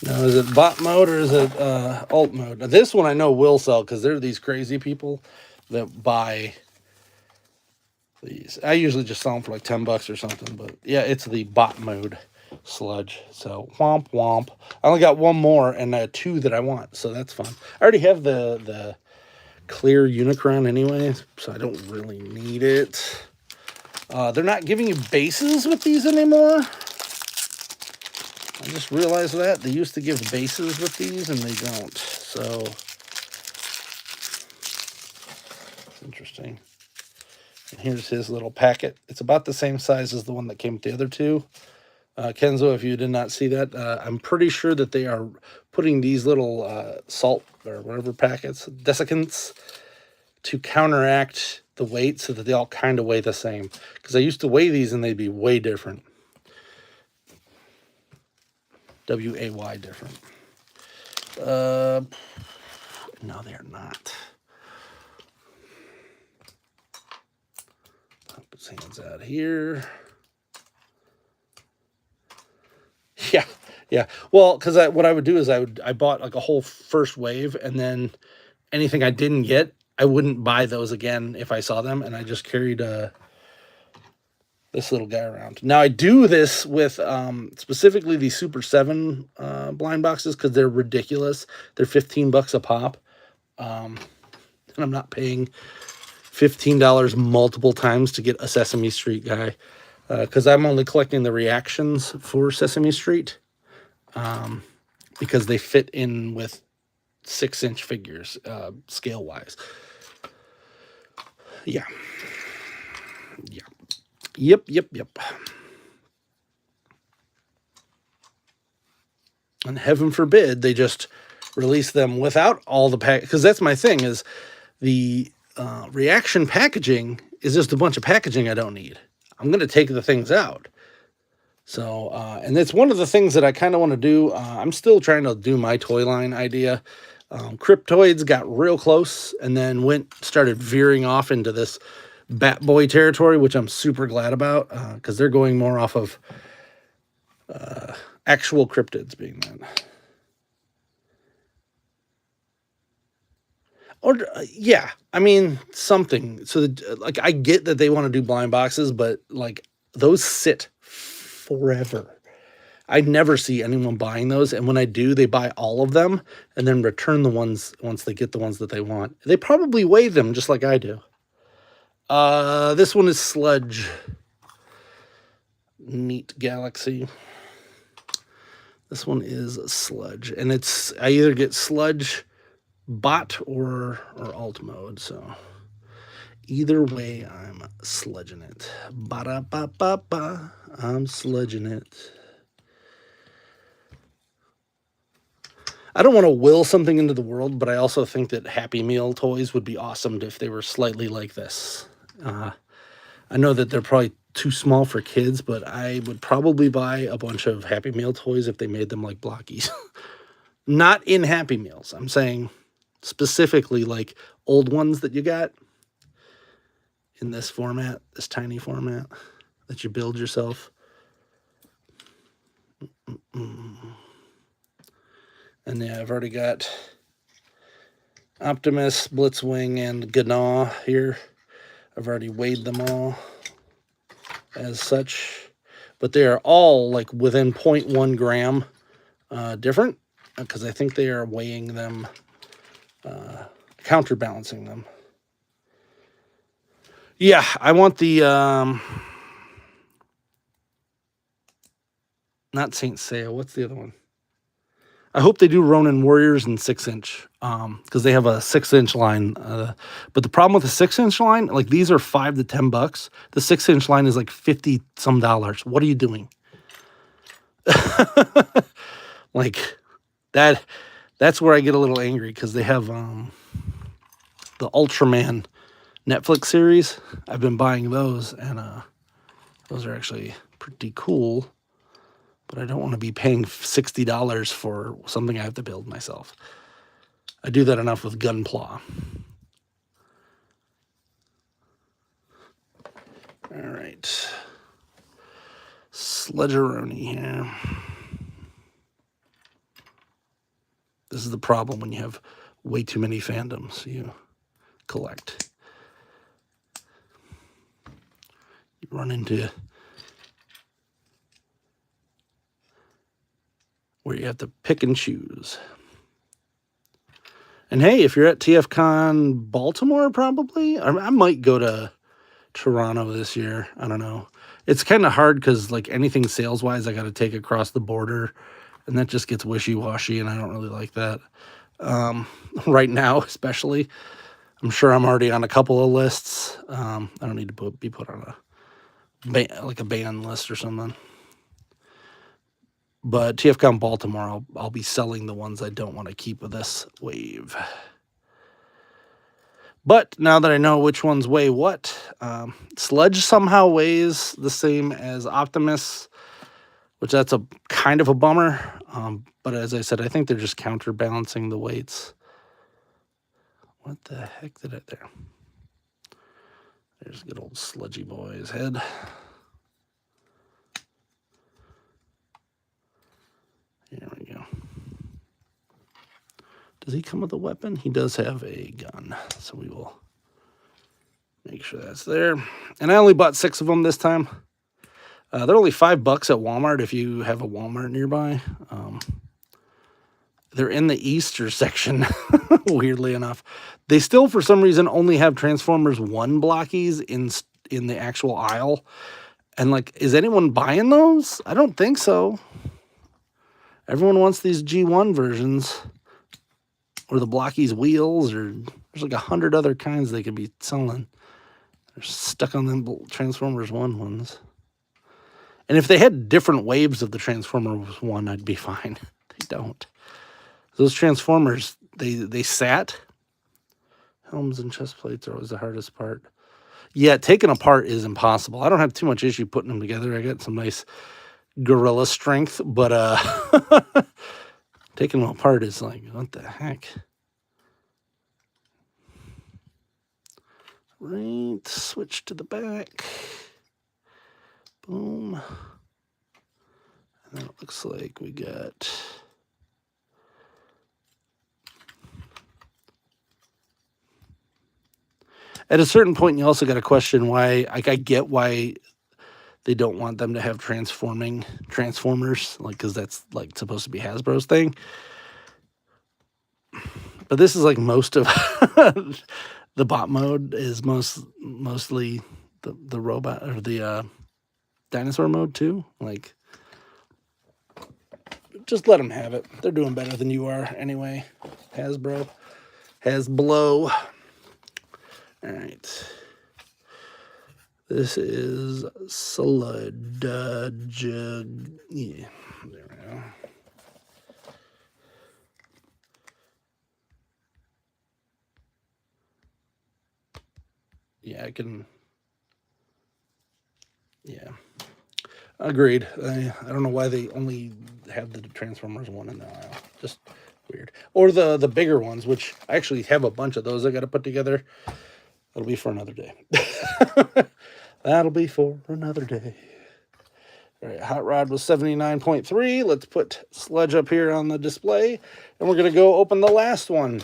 Now, is it bot mode or is it alt mode? Now, this one I know will sell because there are these crazy people that buy these. I usually just sell them for like $10 or something, but yeah, it's the bot mode sludge. So womp womp. I only got one more and two that I want, so that's fun. I already have the clear Unicron anyway, so I don't really need it. They're not giving you bases with these anymore. I just realized that. They used to give bases with these, and they don't. So, it's interesting. And here's his little packet. It's about the same size as the one that came with the other two. Kenzo, if you did not see that, I'm pretty sure that they are putting these little salt or whatever packets, desiccants, to counteract the weight so that they all kind of weigh the same. Because I used to weigh these and they'd be way different. W-A-Y different. No, they are not. Put his hands out here. Yeah. Well, because what I would do is I bought like a whole first wave, and then anything I didn't get, I wouldn't buy those again if I saw them, and I just carried this little guy around. Now, I do this with specifically the Super 7 blind boxes because they're ridiculous. They're $15 a pop, and I'm not paying $15 multiple times to get a Sesame Street guy because I'm only collecting the reactions for Sesame Street because they fit in with 6-inch figures scale-wise. Yeah. Yep. And heaven forbid they just release them without all the pack, because that's my thing, is the reaction packaging is just a bunch of packaging I don't need. I'm going to take the things out. So, and it's one of the things that I kind of want to do. I'm still trying to do my toy line idea. Cryptoids got real close and then started veering off into this Bat Boy territory, which I'm super glad about because they're going more off of actual cryptids being that. Or, yeah, I mean, something. So, like, I get that they want to do blind boxes, but, like, those sit forever. I never see anyone buying those, and when I do, they buy all of them and then return the ones once they get the ones that they want. They probably weigh them just like I do. This one is Sludge. Neat Galaxy. This one is Sludge, and I either get Sludge bot or alt mode. So Either way, I'm sledging it. Ba-da-ba-ba-ba. I'm sledging it. I don't want to will something into the world, but I also think that Happy Meal toys would be awesome if they were slightly like this. I know that they're probably too small for kids, but I would probably buy a bunch of Happy Meal toys if they made them like Blockies. Not in Happy Meals. I'm saying specifically like old ones that you got in this format, this tiny format that you build yourself. And yeah, I've already got Optimus, Blitzwing, and Gnaw here. I've already weighed them all as such, but they are all like within 0.1 gram different, because I think they are weighing them, counterbalancing them. Yeah, I want the not Saint Seiya. What's the other one? I hope they do Ronin Warriors in 6-inch, because they have a 6-inch line. But the problem with the 6-inch line, like these are $5 to $10. The 6-inch line is like $50 some. What are you doing? Like that. That's where I get a little angry, because they have the Ultraman Netflix series. I've been buying those, and those are actually pretty cool. But I don't want to be paying $60 for something I have to build myself. I do that enough with Gunpla. All right. Sledgeroni here. This is the problem when you have way too many fandoms you collect. You run into where you have to pick and choose. And hey, if you're at TFCon Baltimore, probably, I might go to Toronto this year. I don't know. It's kind of hard because like anything sales-wise, I got to take across the border, and that just gets wishy-washy, and I don't really like that. Right now, especially, I'm sure I'm already on a couple of lists. I don't need to be put on a ban list or something. But TFCon Baltimore, I'll be selling the ones I don't want to keep with this wave. But now that I know which ones weigh what, Sledge somehow weighs the same as Optimus, which that's a kind of a bummer. But as I said, I think they're just counterbalancing the weights. What the heck did I there? There's good old Sludgy Boy's head. Here we go. Does he come with a weapon? He does have a gun, so we will make sure that's there. And I only bought 6 of them this time. They're only $5 at Walmart if you have a Walmart nearby. They're in the Easter section, weirdly enough. They still, for some reason, only have Transformers 1 blockies in the actual aisle. And, like, is anyone buying those? I don't think so. Everyone wants these G1 versions, or the blockies wheels, or there's like 100 other kinds they could be selling. They're stuck on them Transformers 1 ones. And if they had different waves of the Transformers 1, I'd be fine. They don't. Those Transformers, they sat. Helms and chest plates are always the hardest part. Yeah, taking apart is impossible. I don't have too much issue putting them together. I got some nice gorilla strength, but taking them apart is like, what the heck? Right, switch to the back. Boom. And then it looks like we got... At a certain point, you also got to question why. Like, I get why they don't want them to have Transformers, like, because that's like supposed to be Hasbro's thing. But this is like most of the bot mode is mostly the robot or the dinosaur mode too. Like, just let them have it. They're doing better than you are anyway. Hasbro. All right. This is sludge. Yeah, there we go. Yeah, I can. Yeah, agreed. I don't know why they only have the Transformers one in the aisle. Just weird. Or the bigger ones, which I actually have a bunch of those I got to put together. That'll be for another day. That'll be for another day. All right, Hot Rod was 79.3. Let's put Sludge up here on the display. And we're going to go open the last one,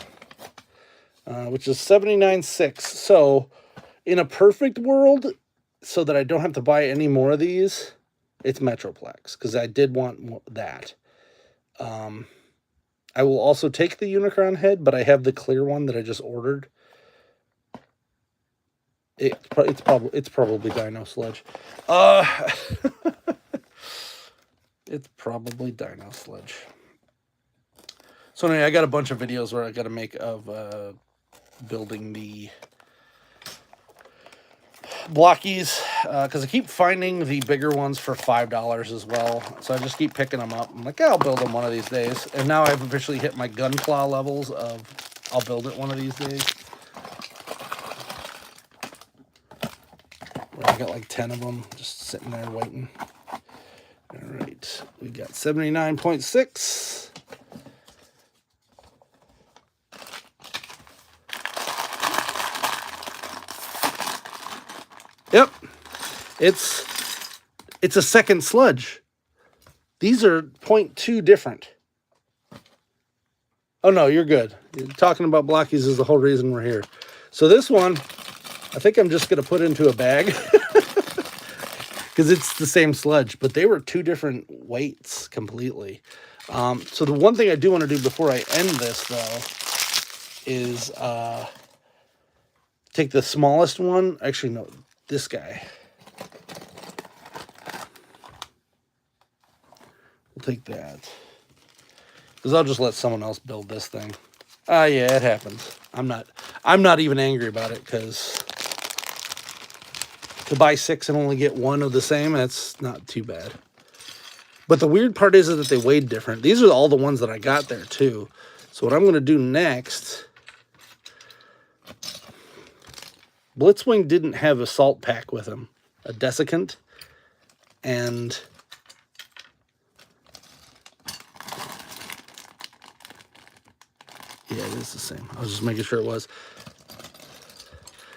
which is 79.6. So, in a perfect world, so that I don't have to buy any more of these, it's Metroplex, because I did want that. I will also take the Unicron head, but I have the clear one that I just ordered. It's probably Dino Sludge. It's probably Dino Sludge. So anyway, I got a bunch of videos where I got to make of building the blockies, because I keep finding the bigger ones for $5 as well. So I just keep picking them up. I'm like, yeah, I'll build them one of these days. And now I've officially hit my Gunpla levels of I'll build it one of these days. I got like 10 of them just sitting there waiting. All right, we got 79.6. Yep, it's a second sludge. These are 0.2 different. Oh no, you're good. Talking about blockies is the whole reason we're here. So this one, I think I'm just gonna put into a bag because it's the same sludge, but they were two different weights completely. So the one thing I do want to do before I end this though is take the smallest one. Actually, no, this guy. We'll take that. Because I'll just let someone else build this thing. Yeah, it happens. I'm not even angry about it, because to buy 6 and only get 1 of the same, that's not too bad. But the weird part is that they weighed different. These are all the ones that I got there too. So what I'm going to do next, Blitzwing didn't have a salt pack with him, a desiccant, and yeah, it is the same. I was just making sure it was.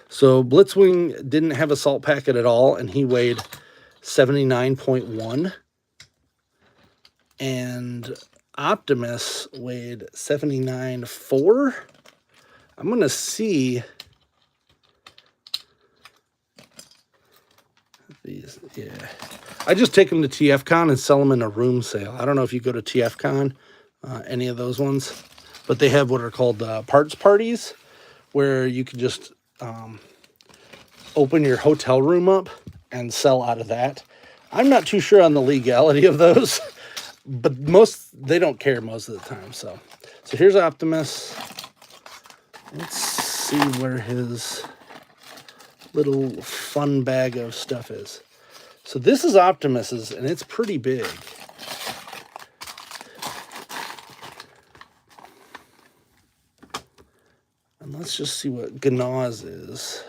So Blitzwing didn't have a salt packet at all, and he weighed 79.1. And Optimus weighed 79.4. I'm going to see these. Yeah. I just take them to TFCon and sell them in a room sale. I don't know if you go to TFCon, any of those ones, but they have what are called parts parties, where you can just open your hotel room up and sell out of that. I'm not too sure on the legality of those, but they don't care most of the time. So here's Optimus. Let's see where his little fun bag of stuff is. So this is Optimus's, and it's pretty big. And let's just see what Gnaw's is.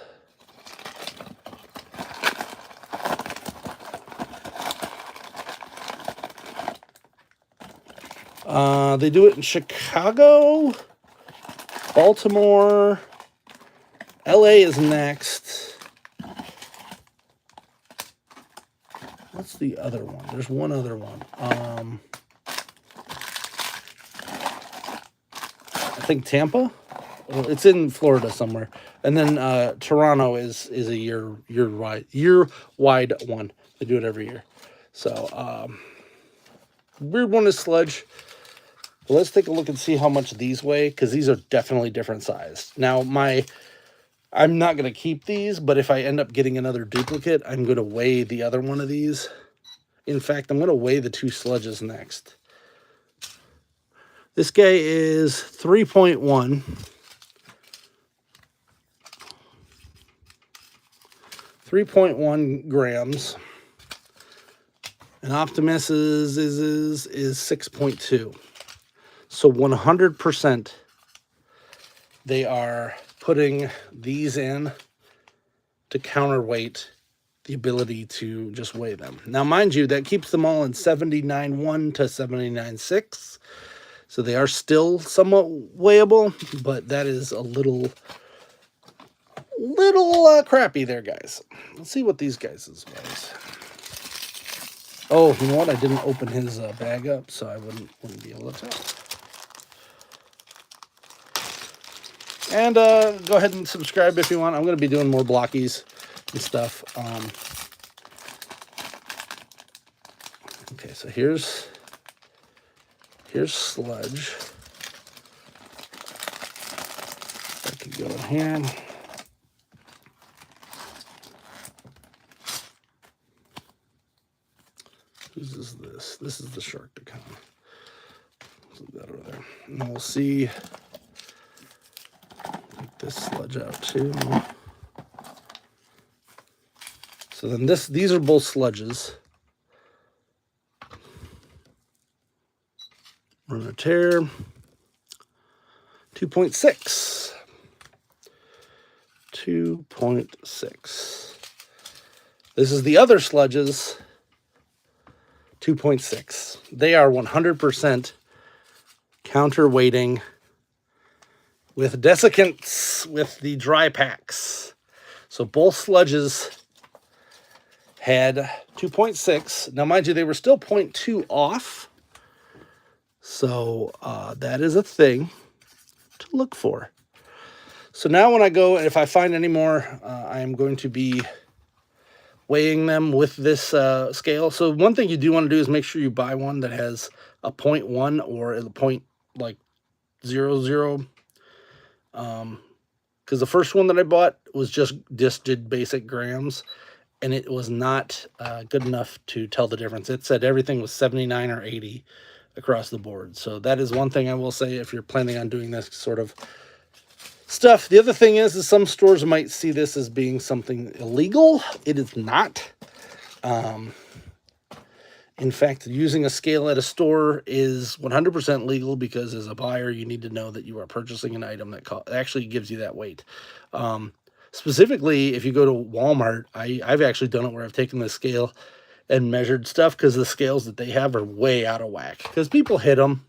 They do it in Chicago, Baltimore, LA is next. What's the other one? There's one other one. I think Tampa. Well, it's in Florida somewhere. And then Toronto is a year wide one. They do it every year. So weird one is Sludge. Well, let's take a look and see how much these weigh, because these are definitely different sized. Now, I'm not going to keep these, but if I end up getting another duplicate, I'm going to weigh the other one of these. In fact, I'm going to weigh the 2 sludges next. This guy is 3.1. 3.1 grams. And Optimus is 6.2. So 100% they are putting these in to counterweight the ability to just weigh them. Now, mind you, that keeps them all in 79.1 to 79.6. So they are still somewhat weighable, but that is a little crappy there, guys. Let's see what these guys weighs. Oh, you know what? I didn't open his bag up, so I wouldn't be able to tell. And go ahead and subscribe if you want. I'm going to be doing more blockies and stuff. Okay, so here's sludge. I could go in here. Whose is this? This is the shark to come. Put that over there. And then we'll see. Take this sludge out too. So then these are both sludges. We're gonna tear 2.6. 2.6. This is the other sludges. 2.6. They are 100% counterweighting with desiccants with the dry packs. So both sludges had 2.6. Now, mind you, they were still 0.2 off. So that is a thing to look for. So now when I go, and if I find any more, I am going to be weighing them with this scale. So one thing you do want to do is make sure you buy one that has a 0.1 or a 0.00. Because the first one that I bought was just did basic grams, and it was not good enough to tell the difference. It said everything was 79 or 80 across the board. So that is one thing I will say if you're planning on doing this sort of stuff. The other thing is some stores might see this as being something illegal. It is not. In fact, using a scale at a store is 100% legal because as a buyer, you need to know that you are purchasing an item that actually gives you that weight. Specifically, if you go to Walmart, I've actually done it where I've taken the scale and measured stuff because the scales that they have are way out of whack because people hit them.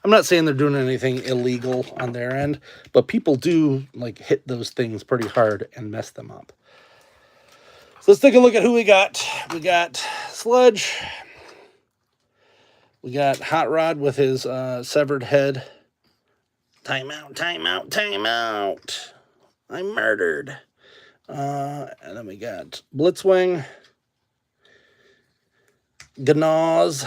I'm not saying they're doing anything illegal on their end, but people do like hit those things pretty hard and mess them up. So let's take a look at who we got. We got Sludge. We got Hot Rod with his severed head. Time out, time out, time out. I'm murdered. And then we got Blitzwing. Gnaws.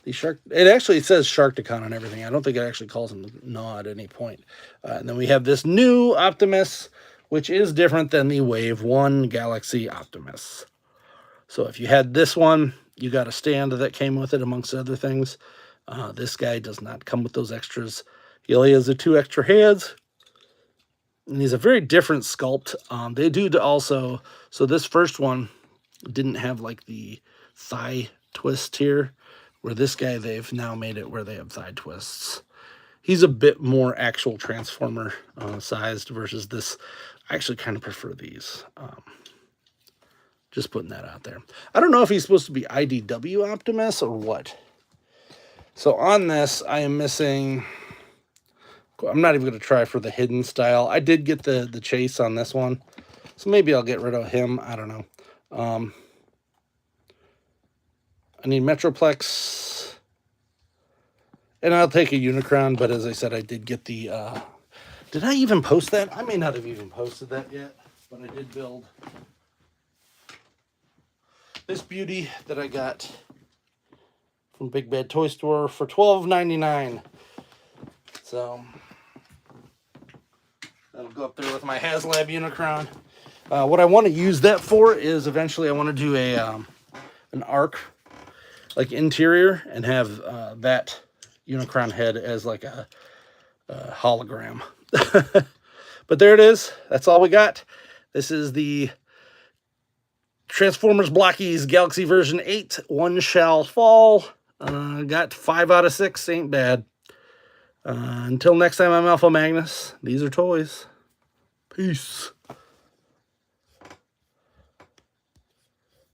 The shark. It actually says Sharkticon on everything. I don't think it actually calls him Gnaw at any point. And then we have this new Optimus, which is different than the Wave 1 Galaxy Optimus. So if you had this one, you got a stand that came with it, amongst other things. This guy does not come with those extras. He only has the 2 extra hands. And he's a very different sculpt. They do also... So this first one didn't have like the thigh twist here. Where this guy, they've now made it where they have thigh twists. He's a bit more actual Transformer sized versus this. I actually kind of prefer these. Just putting that out there. I don't know if he's supposed to be IDW Optimus or what. So on this, I am missing... I'm not even going to try for the hidden style. I did get the chase on this one. So maybe I'll get rid of him. I don't know. I need Metroplex. And I'll take a Unicron, but as I said, I did get the... did I even post that? I may not have even posted that yet, but I did build this beauty that I got from Big Bad Toy Store for $12.99. So that'll go up there with my HasLab Unicron. What I want to use that for is eventually I want to do an arc like interior and have that Unicron head as like a hologram. But there it is. That's all we got. This is the Transformers Blockies Galaxy version 8. One shall fall. Got 5 out of 6. Ain't bad. Until next time, I'm Alpha Magnus. These are toys. Peace.